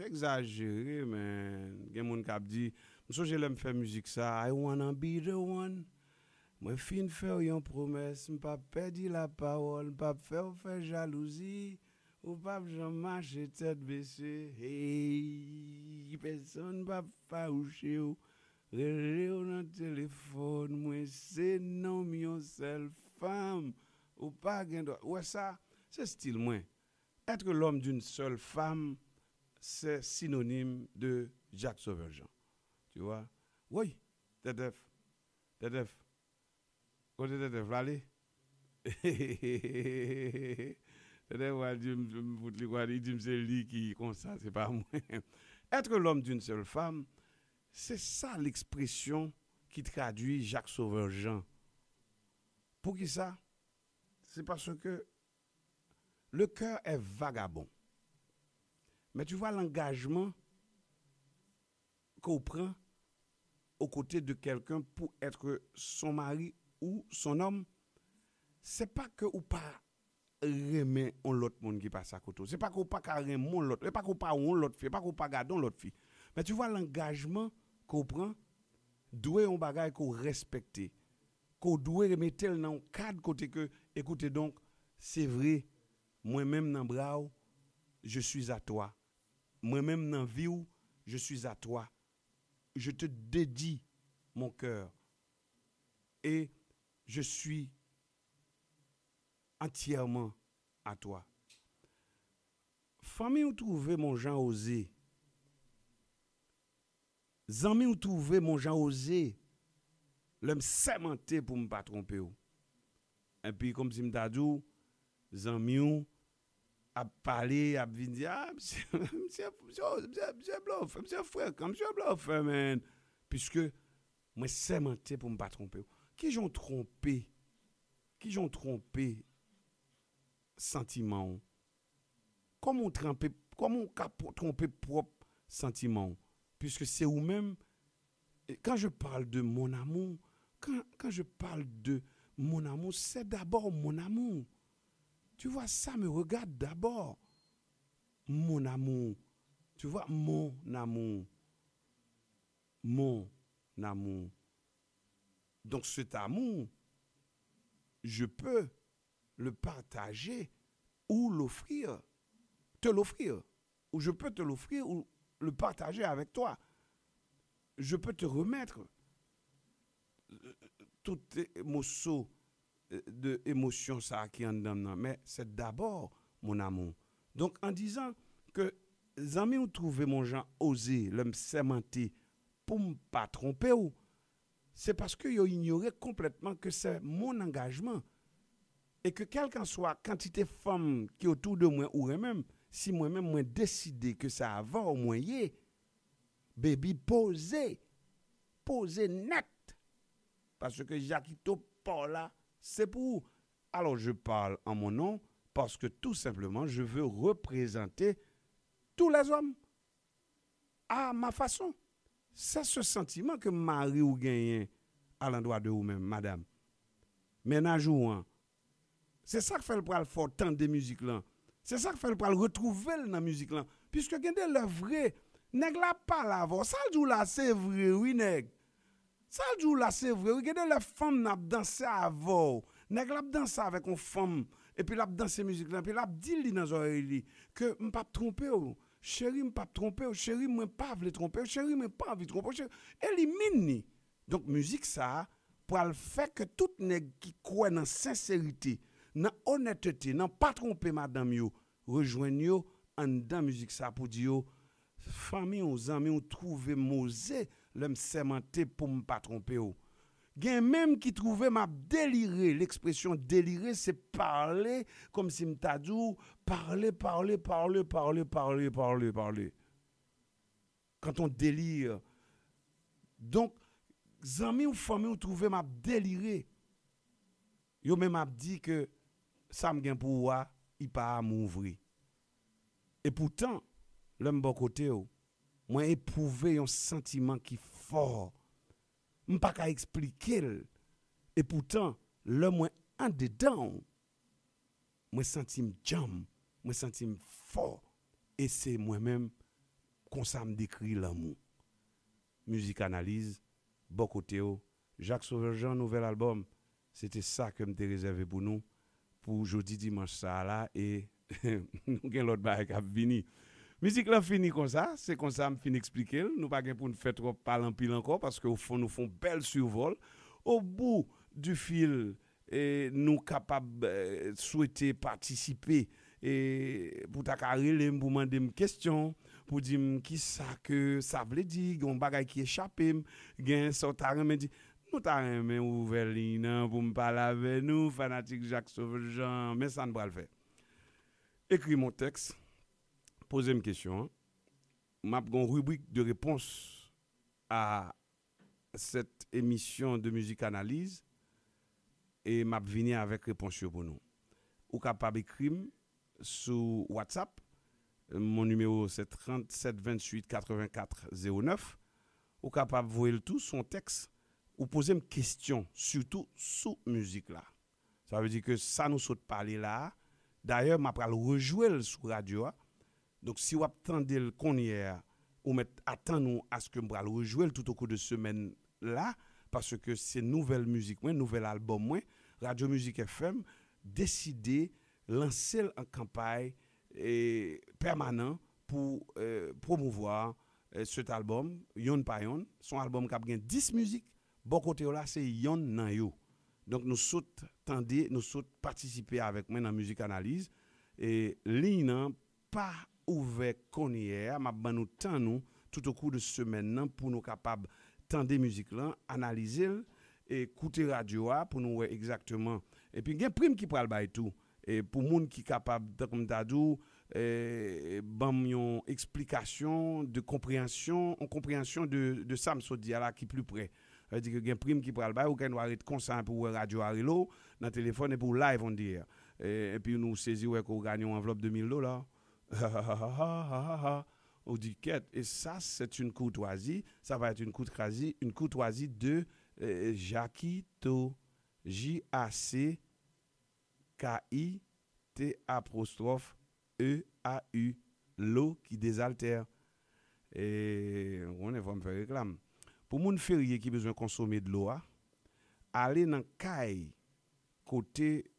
exagéré mais gen moun k'ap dit monsieur je l'aime faire musique ça I wanna be the one moi fin faire yon promesse m'pa perdre la parole m'pa faire jalousie ou pas jamais marcher tête baissée hey personne pas fâcher ou relé dans téléphone moi c'est non yon seule femme ou pas gen droit. Ouais ça, c'est style moins. Être l'homme d'une seule femme, c'est synonyme de Jacques Sauveur-Jean. Tu vois? Oui, Tedef. Côté Tedef, allez. Tedef, il dit c'est lui qui comme ça, c'est pas moi. Être l'homme d'une seule femme, c'est ça l'expression qui traduit Jacques Sauveur-Jean. Pour qui ça? C'est parce que le cœur est vagabond. Mais tu vois l'engagement qu'on prend aux côtés de quelqu'un pour être son mari ou son homme, c'est pas que ou pas aimer on l'autre monde qui passe à côté. C'est pas qu'on pas aimer l'autre, c'est pas qu'on pas on l'autre fille, c'est pas qu'on pas garder l'autre fille. Mais tu vois l'engagement qu'on prend, doit un bagage qu'on respecte, qu'on doit remettre dans un cadre côté que écoutez donc, c'est vrai, moi-même dans bras, je suis à toi. Moi-même dans vie, je suis à toi. Je te dédie mon cœur et je suis entièrement à toi. Famille où trouver mon Jean osé. Zami où trouver mon Jean osé. L'homme sémenté pour me pas tromper. Et puis comme si m'ta dit, zami ou a parlé, a vinn dire ah monsieur bluff, monsieur frère, monsieur bluff man, puisque moi sémenté pour me pas tromper. Qui j'ont trompé sentiment? Comment tromper propre sentiment? Puisque c'est ou même quand je parle de mon amour, quand je parle de mon amour, c'est d'abord mon amour. Tu vois, ça me regarde d'abord. Mon amour. Tu vois, mon amour. Mon amour. Donc cet amour, je peux le partager ou l'offrir. Te l'offrir. Ou je peux te l'offrir ou le partager avec toi. Je peux te remettre toute émotion de émotion ça qui en dedans, mais c'est d'abord mon amour. Donc en disant que les amis ont trouvé mon Jean osé, l'homme sémenté pour me pas tromper ou c'est parce que yo ignoré complètement que c'est mon engagement et que quelle qu'en soit quantité de femmes qui autour de moi ou même si moi-même moi décidé que ça va au moyen baby poser net parce que Jacquito pas là c'est pour. Alors je parle en mon nom parce que tout simplement je veux représenter tous les hommes à ma façon. C'est ce sentiment que Marie ou gagne à l'endroit de vous-même, madame. Ménage ou hein. C'est ça que fait le pral fort tant de musique là. C'est ça que fait le pral retrouver dans la musique là. Puisque gende le vrai, nèg la pas la voix. Ça jou là c'est vrai, oui nèg. Ça joue là c'est vrai. Regardez les femmes n'a dansé avant. Nèg la danser avec une femme et puis la danser musique là puis la dit li dans oreille que m pas tromper ou. Chérie m pas tromper ou chérie moi pas vle tromper ou chérie moi pas envie tromper. Élimine. Donc musique ça pour le fait que tout nèg qui croit dans sincérité, dans honnêteté, dans pas tromper madame yo, rejoignent yo en dans musique ça pour dire famille aux amis ont trouvé mosé l'homme sémenté pour me pas tromper ou gen même qui trouvait m'a déliré. L'expression délirer c'est parler comme si m'ta dit parler quand on délire. Donc amis ou famille ou trouvé m'a déliré. Yo même m'a dit que ça me gen pour wa, il pas m'ouvrir. Et pourtant l'homme bon côté moi éprouvé un sentiment qui fort m'pas ka expliquer et pourtant l'homme moi en dedans moi senti jam moi senti fort et c'est moi-même comme ça me décrit l'amour. Musique analyse bon côté Jacques Sauveur-Jean nouvel album, c'était ça que me réservé pour nous pour jeudi dimanche ça là et nous gen l'autre bail qui a fini. Musique là fini comme ça, c'est comme ça me fin expliquer, nous pas gen pour nous faire trop parler en pile encore parce que au fond nous font belle survol au bout du fil et nous capable souhaiter participer et pour ta carré pour demander une question pour dire qui ça que ça veut dire un bagage qui échappé gen sorta me dit nous t'a remen ouvert ligne pour me parler avec nous fanatique Jacques Sauveur-Jean mais ça ne va le faire. Écris mon texte, posez une question. M'a une rubrique de réponse à cette émission de musique analyse et m'a venir avec réponse pour nous. Ou capable écrire sur WhatsApp Mon numéro c'est 37 28 84 09. Ou capable de voir le tout son texte ou poser une question surtout sous musique là. Ça veut dire que ça nous saute parler là. D'ailleurs, m'a pral rejouer sur radio. Donc si vous attendez le qu'on hier ou attendez à ce que me pral rejouer tout au cours de semaine là parce que c'est nouvelle musique, nouvel album, Radio Musique FM décidé lancer en campagne permanent pour promouvoir cet album Yon pa Yon, son album qui a 10 musiques, bon côté là c'est Yon nan yo. Donc nous saute tendez, nous saute participer avec moi dans musique analyse et ligne pas ouvert qu'on hier, m'a ban nous temps nous tout au cours de semaine pour nous capable tendre musique là, analyser et écouter radio pour nous voir exactement et puis il y a prime qui pral bail tout et pour monde qui capable comme t'as dit bam yon explication de compréhension de ça m'so di là qui plus près veut dire que gen prime qui pral bail ou gen doit être conscient pour radio arelo dans téléphone et pour live on dit et puis nous saisir ouais qu'on gagne une enveloppe de $1000 on dit quête et ça c'est une courtoisie, ça va être une courtoisie de Jakito J-A-C K-I-T apostrophe E-A-U, l'eau qui désaltère. Et on est vraiment faire réclame. Pour moun férié qui besoin consommer de l'eau, aller dans caille côté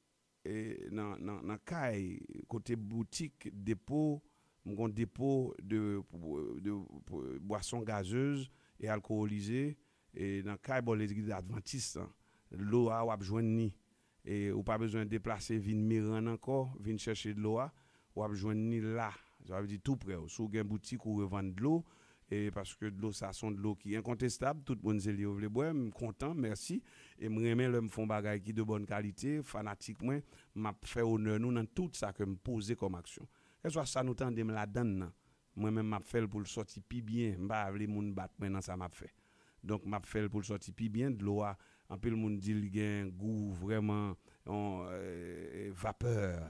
dans caille côté boutique dépôt de boissons gazeuses et alcoolisées et dans caille bon l'église adventiste l'eau a besoin ni et ou pas besoin de déplacer vinn Miran encore vinn chercher de l'eau ou a besoin ni là ça veut dire tout près sous une boutique ou revendre de l'eau et parce que de l'eau ça sont de l'eau qui est incontestable tout le monde c'est lié veut boire content merci et me remet le me font bagaille qui de bonne qualité fanatique moi m'a fait honneur nous dans tout ça que me poser comme action que soit ça nous tande me la donne moi même m'a fait pour le sortir pi bien m'pa les moun battre maintenant ça m'a fait donc m'a fait pour le sortir pi bien de l'eau en peu le monde dit il a un goût vraiment vapeur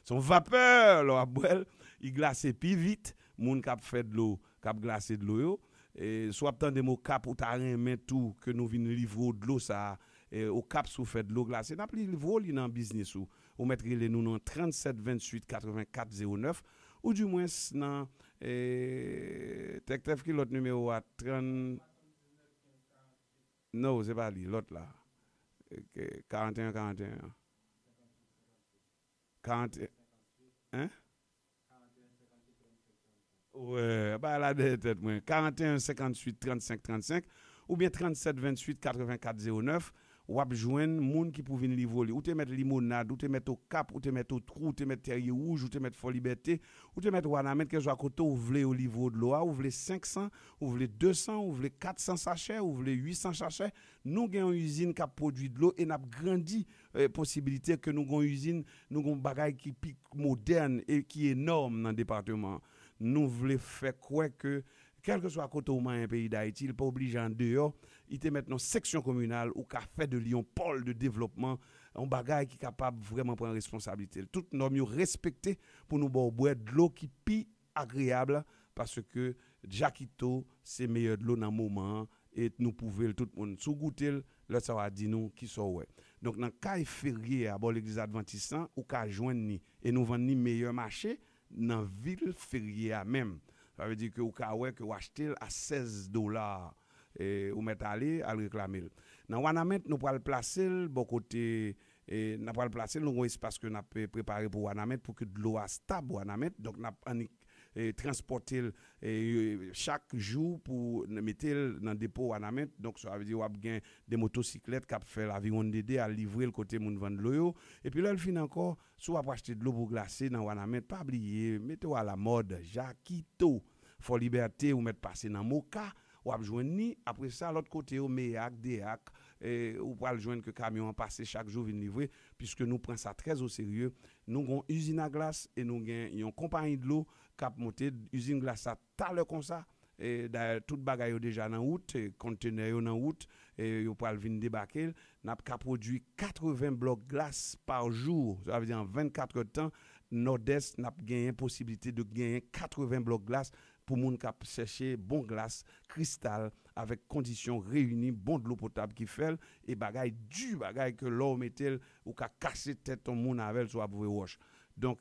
son vapeur l'eau boire il glace plus vite moun k'ap fait de l'eau k'ap glacer de l'eau et soit tant de mots cap ou ta remet tout que nous vinn livrer de l'eau ça au cap sous fait de l'eau glacée n'a plus livrer dans business ou mettre les nous dans 37 28 84 09 ou du moins dans tech qui l'autre numéro à 30 non c'est pas lui l'autre là 41 hein ouais bah la tête moi 41 58 35 35 ou bien 37 28 84 09 ou ap joindre moun qui pour venir livrer ou te mettre limonade ou te mettre au cap ou te mettre au trou ou te mettre terrier rouge ou te mettre fort liberté ou te mettre wanamet que soit côté ou vle au livre de l'eau ou vle 500 ou vle 200 ou vle 400 sachets ou vle 800 sachets nous gagne une usine qui produit de l'eau et n'a grandi possibilité que nous gon usine nous gon bagaille qui pique moderne et qui est énorme dans le département nous voulons faire quoi que quel que soit côté ou un pays d'Haïti, il pas obligé en dehors, il te maintenant section communale ou qu'a fait de Lyon pôle de développement, un bagage qui est capable vraiment prendre responsabilité. Toutes normes respectées pour nous boire de l'eau qui pi agréable parce que Jakito c'est meilleur de l'eau dans moment et nous pouvons tout le monde sous goûter là ça va dire nous qui sont ouais. Donc dans cas férié à bord l'église adventiste ou qu'a joindre ni et nous vendre ni meilleur marché dans ville férié à même. Ça veut dire que ou ka ouais que ou acheter à $16 et ou mettre aller à réclamer. Dans Wanamet nous pour le placer bon côté et n'a pas le placer nous espace que n'a préparé pour Wanamet pour que de l'eau stable Wanamet donc n'a transporter chaque jour pour mettre dans dépôt Wanamet donc ça veut dire ou a des motocyclettes qui fait l'avion DD à livrer le côté moun vendre l'eau et puis là il finit encore soit pour acheter de l'eau pour glacer dans Wanamet pas oublier mettez à la mode Jakito for liberté ou mettre passer dans Moka ou a joindre ni après ça l'autre côté au Meac Deac ou pour joindre que camion passer chaque jour vinn livrer puisque nous prenons ça très au sérieux nous avons usine à glace et nous avons une compagnie de l'eau cap monter usine glace à talent comme ça et d'ailleurs toute bagaille déjà dans route conteneur dans route et yo pral vinn débarquer n'a pas produit 80 blocs glace par jour ça veut dire en 24 heures de temps Nord-Est n'a gagné possibilité de gagner 80 blocs glace pour moun qui chercher bon glace cristal avec conditions réunies, bon de l'eau potable qui fait et bagay du bagay que l'eau mettel ou ka casser tête ton moun avec soit pour wash. Donc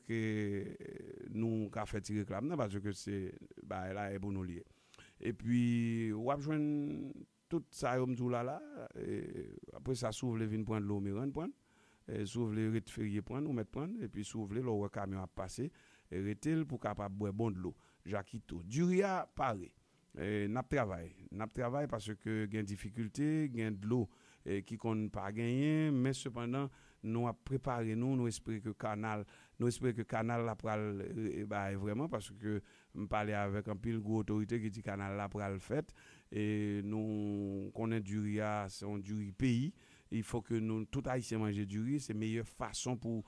nous ka fait tirer réclame parce que c'est bah là est pour nous lier. Et puis ou a joindre tout ça tout là après ça s'ouvre les vins prendre l'eau Miran prendre s'ouvre les ret férié prendre ou mettre prendre et puis s'ouvre le camion a passer et retel pour capable boire bon de l'eau. Jakito Duria paré n'a travail parce que gain difficulté gain de l'eau qui qu'on pas gagner mais cependant nous a préparé nous espérer que canal la pral bah vraiment parce que me parler avec un pile gros autorité qui dit canal la pral fait et nous connaît du riz c'est un du riz pays. Il faut que nous tout haïtien manger du riz, c'est meilleure façon pour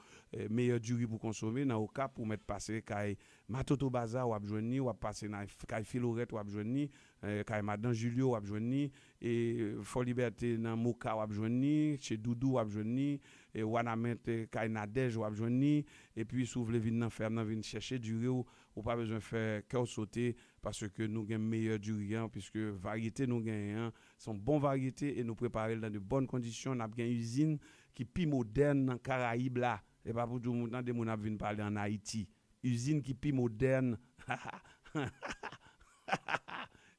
meilleur du riz pour consommer dans au cas pour mettre passer kay Matoto Bazar ou abjoini ou passer dans kay Filorette ou abjoini kay Madame Julio ou abjoini et Fort Liberté dans Moka ou abjoini chez Doudou ou abjoini et Wanamet kay Nadège ou abjoini et puis s'ouvre vin dans ferme dans vin chercher du riz ou pas besoin faire cœur sauté parce que nous gagnons meilleur du riz puisque variété nous gagnons sont bonnes variétés et nous préparer dans de bonnes conditions. On a bien une usine qui plus moderne dans Caraïbes là et pas pour tout le monde des gens viennent parler en Haïti usine qui plus moderne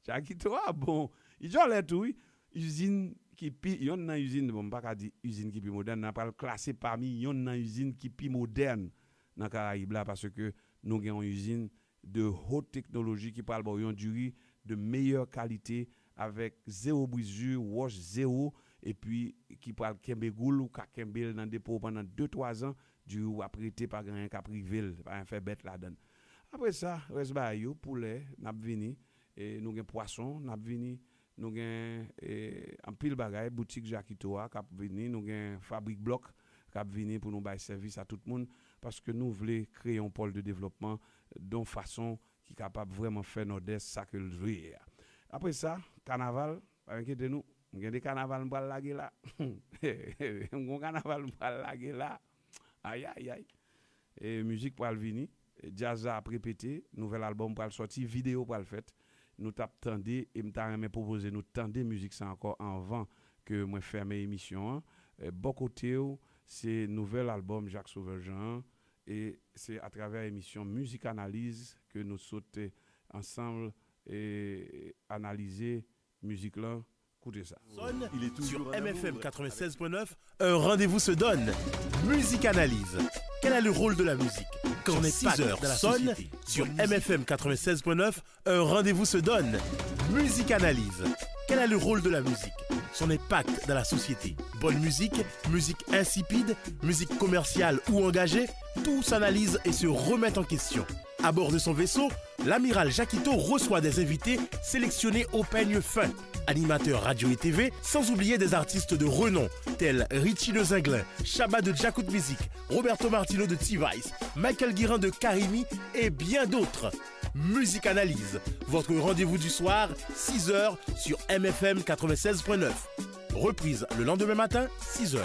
Jackie toi bon ils ont l'air tout usine qui plus yon nan usine bon pas dire usine qui plus moderne on pas classer parmi yon nan usine qui plus moderne dans Caraïbes là parce que nous avons une usine de haute technologie qui parle bon du riz de meilleure qualité avec zéro brisure, wash zéro et puis qui parle kembe goul ou ka kembe dans dépôt pendant 2-3 ans du ou apprêté par rien ka privé pas faire bête là-dedans. Après ça reste ba yo poulet n'a vini et nous gain poisson n'a vini nous gain en pile bagaille boutique Jakito a k'ap vini nous gain fabrique bloc k'ap vini pour nous bailler service à tout le monde parce que nous voulons créer un pôle de développement d'une façon qui capable vraiment faire Nord-Est ça que le jouer. Après ça, carnaval, pas inquiétez-nous, on a des carnavals pour laguer là. On carnaval pour laguer là. Aïe aïe aïe. Et musique pour venir, jazz a répété, nouvel album pour sortir, vidéo pour le fait. Nous t'attendez et me proposer nous tendez musique ça encore avant que moi ferme émission. Bon côté c'est nouvel album Jacques Sauveur-Jean et c'est à travers l'émission Musique Analyse que nous sautons ensemble et analyser musique là. Écoutez ça. Il est sur MFM 96.9, un rendez-vous se donne. Musique Analyse. Quel est le rôle de la musique quand on est 6 heures dans la société. Sur MFM 96.9, un rendez-vous se donne. Musique Analyse. Quel est le rôle de la musique? Son impact dans la société. Bonne musique, musique insipide, musique commerciale ou engagée, tout s'analyse et se remet en question. À bord de son vaisseau, l'amiral Jakito reçoit des invités sélectionnés au peigne fin. Animateurs radio et TV, sans oublier des artistes de renom, tels Richie de Zinglin, Chabat de Jacout Music, Roberto Martino de T-Vice, Michael Guirin de Karimi et bien d'autres. Musique Analyse, votre rendez-vous du soir, 6h sur MFM 96.9. Reprise le lendemain matin, 6h.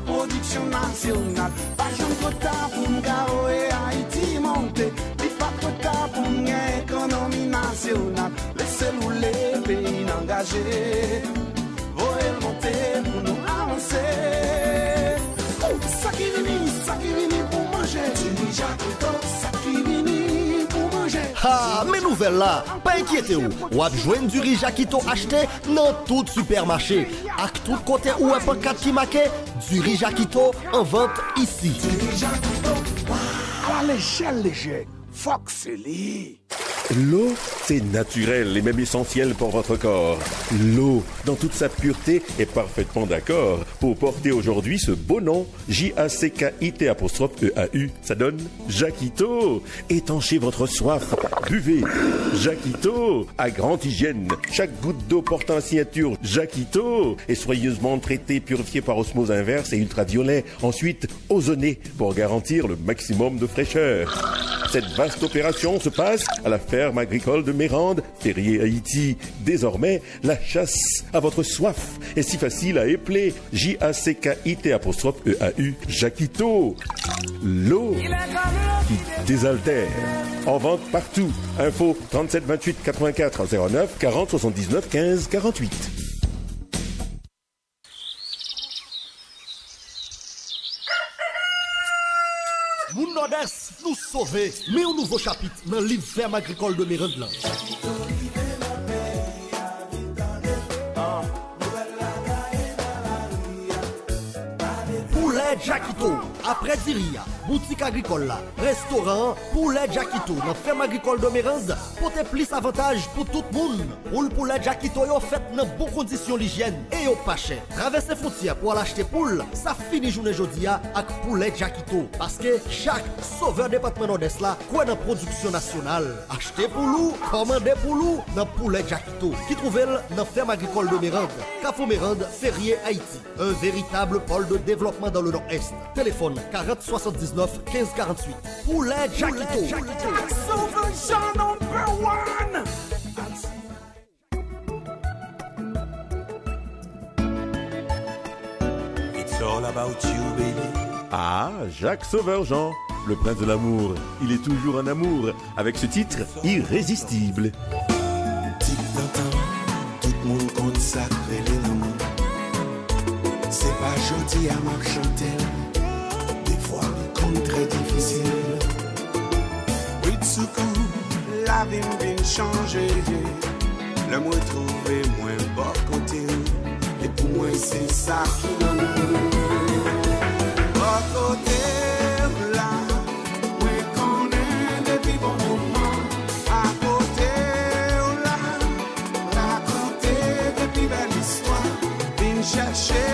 Production nationale, pas j'en trop tard pour m'garer Haïti monter, puis pas trop tard pour m'gagner économie nationale, laissez-nous les pays engagés, voyez monter pour nous avancer. Ça qui vient pour manger, tu dis Jakito, ça qui vient pour manger. Ah, mes nouvelles là, pas inquiétez-vous, ou à joindre du riz Jakito acheté dans tout supermarché. À tout côté où est pas 4 qui marqué, du riz Jakito en vente ici. Du riz Jakito, à l'échelle légère, Fox Lee. L'eau, c'est naturel et même essentiel pour votre corps. L'eau, dans toute sa pureté, est parfaitement d'accord pour porter aujourd'hui ce beau nom, J-A-C-K-I-T'-E-A-U, ça donne Jaquito. Étanchez votre soif, buvez Jaquito à grande hygiène. Chaque goutte d'eau portant la signature Jaquito est soigneusement traitée, purifiée par osmose inverse et ultraviolet, ensuite ozonée pour garantir le maximum de fraîcheur. Cette vaste opération se passe à la ferme agricole de Mérande, Ferrier, Haïti. Désormais, la chasse à votre soif est si facile à épeler. J-A-C-K-I-T'-E-A-U, Jaquito. L'eau qui désaltère. En vente partout. Info 37 28 84 09 40 79 15 48. Moun Nord-Est, nous sauver, mais un nouveau chapitre dans le livre ferme agricole de Mérande. Poulet Jaquito, après Diria, boutique agricole là, restaurant, Poulet Jaquito, dans ferme agricole de Mérande, pour te plus avantage pour tout le monde. Pour le Poulet Jaquito, yo fait dans bonnes conditions d'hygiène et yo pas cher. Traverser frontière pour aller acheter poule, ça finit journée jodia avec Poulet Jaquito. Parce que chaque sauveur département Nord-Est là, quoi dans production nationale. Acheter pour nous, commander pour nous, dans Poulet Jaquito, qui trouve dans ferme agricole de Mérande, Carrefour Mérande, Ferrier, Haïti. Un véritable pôle de développement dans le Nord-Est. Téléphone 40 79 15 48. Poulet Jaquito. It's all about you, baby. Ah, Jacques Sauveur-Jean, le prince de l'amour. Il est toujours en amour avec ce titre irrésistible. Tic d'antan, tout le monde consacré l'amour. C'est pas joli à m'a chanter. Des fois, le compte très difficile. Oui, tout coup, la vie vient changer. Le mot trouvé moins bon côté. Et pour moi, c'est ça qui m'en bon côté, là, oui, qu'on est depuis bon moment. À côté, là, raconter depuis belle histoire. Viens chercher.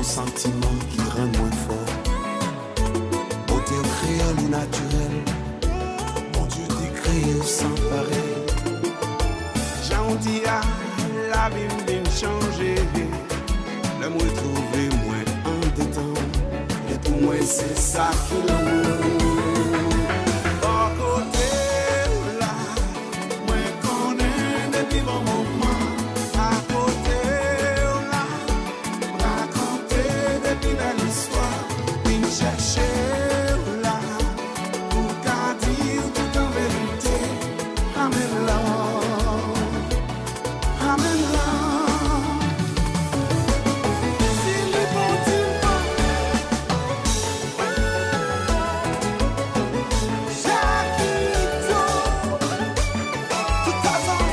Sentiment qui rend moins fort. Beauté créole ou naturel. Mon Dieu dit créer sans pareil. J'en dis à la vie vient changer. Le mot trouvé moins en détente. Et pour moi c'est ça qui l'amour. Au côté là, moi connais depuis bon moment. À côté là, belle histoire, viens chercher là, pour qu'à dire tout en vérité. Amen là, amen là. Si les bons Jaquito, tout à l'heure,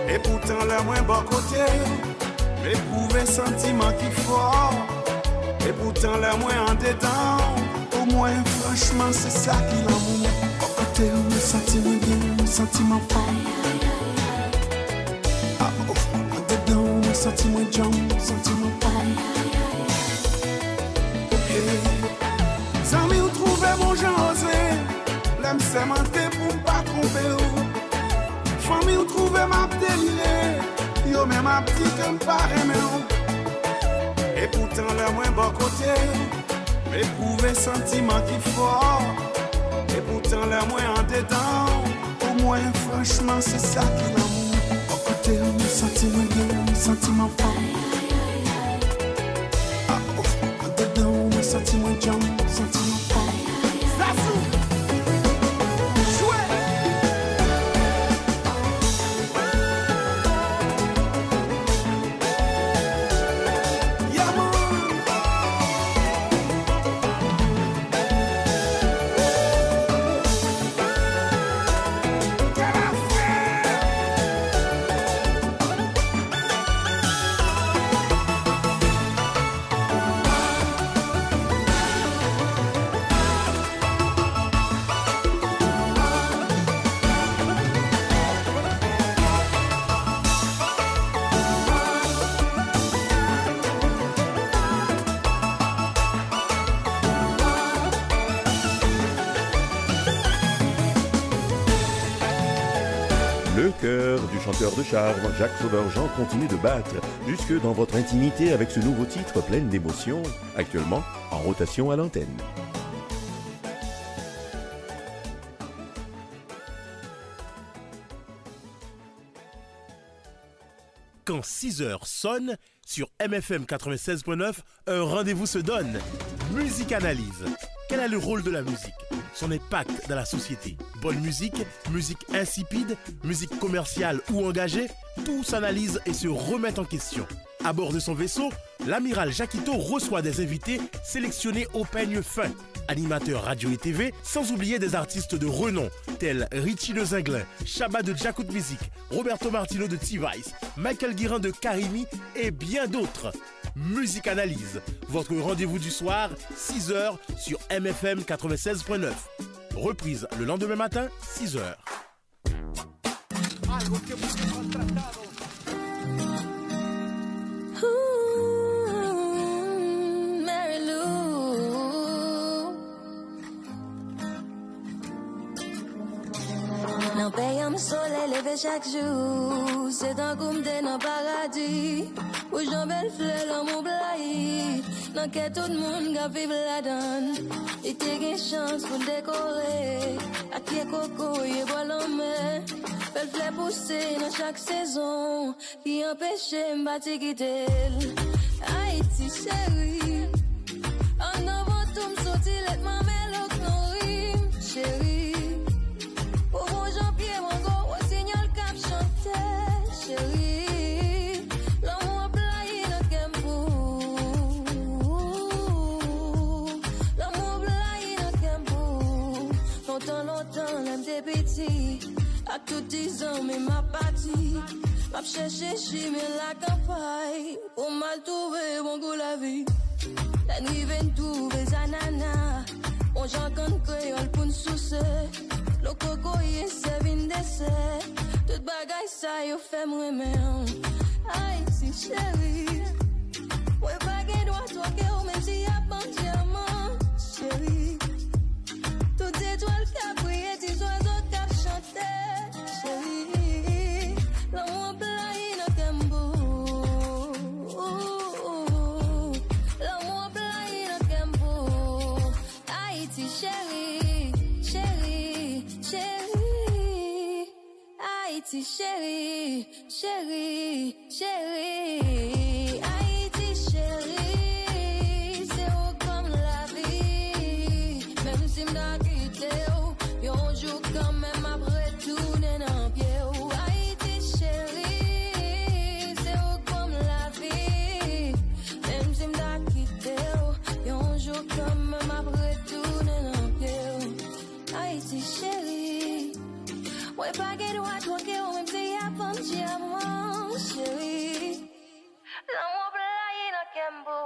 et pourtant le moins bon côté, éprouver sentiment qui fort, Et pourtant le moins en dedans, au moins franchement c'est ça qui l'amour. Au côté où me sentiment bien, me sentiment femme. Ah au fond en dedans, me sentiment jam, sentiment femme. Zami ou trouver mon Jean Osé, l'aime c'est menté pour pas tromper ou. Famille ou trouver ma déliré, yo même ma petite comme pas aimé ou. Et pourtant le moins bon côté, éprouver sentiment qui fort. Et pourtant le moins en dedans, au moins franchement c'est ça qui l'amour. Au côté me sentiment bien, me sentiment fort. Ah au fond en dedans, me sentiment jam, sentiment fort. Ça s'ouvre. Le cœur du chanteur de charme, Jacques Sauveur-Jean, continue de battre jusque dans votre intimité avec ce nouveau titre plein d'émotions, actuellement en rotation à l'antenne. Quand 6 heures sonnent, sur MFM 96.9, un rendez-vous se donne. Musique Analyse. Quel est le rôle de la musique? Son impact dans la société. Bonne musique, musique insipide, musique commerciale ou engagée, tout s'analyse et se remet en question. À bord de son vaisseau, l'amiral Jacquito reçoit des invités sélectionnés au peigne fin. Animateurs radio et TV, sans oublier des artistes de renom, tels Richie Le Zinglin, Shabba de Jacout Music, Roberto Martino de T-Vice, Michael Guirin de Karimi et bien d'autres. Musique Analyse, votre rendez-vous du soir, 6h sur MFM 96.9. Reprise le lendemain matin, 6h. Nan payant le soleil levé chaque jour, c'est un goût de dans paradis. Où j'en belle fleur dans mon blaï, dans que tout le monde a vive la donne. Et t'es une chance pour décorer, à qui est coco et bois l'homme. Belle fleur pousser dans chaque saison, qui empêche m'bâti quitter. Haïti chérie, en avant tout m'sauti let ma mélode non rime, chérie. Chérie, l'amour blaye notre campo. L'amour blaye notre campo. Longtemps, l'aime des petits. À tout 10 ans, mais ma partie. M'a cherché chez la campagne. Pour mal trouver, bon goût la vie. La nuit vient trouver Zanana. On j'entend créole pour nous soucer. Le coco y est servi une dessert. Toute bagaille ça y fait moi même. Haïti chérie, ouais baguette doit toi que même si y'a pas de diamant, chérie. Toutes étoiles qui brillent, tes oiseaux qui chantent, chérie. L'amour blaye notre cambo. L'amour blaye notre cambo. Haïti chérie, chérie, chérie. Haïti chérie, chérie, chérie. Haïti chérie, c'est haut comme la vie. Même si m'da quitté, yon jour quand même après tourner dans pied. Haïti chérie, c'est haut comme la vie. Même si m'da quitté, yon jour quand même après tourner dans pied. Haïti chérie. Ouais, baguette droite, toi qui ou même si y'a pas de diamant, chérie. L'amour blaye dans Kembo.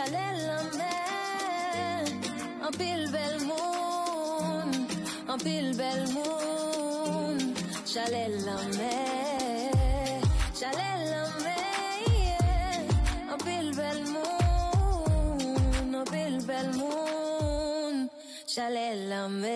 chalet la mer, en pile belle moon, en pile belle moon, chalet la mer, yeah. En pile belle moon, en pile belle moon, chalet la mer.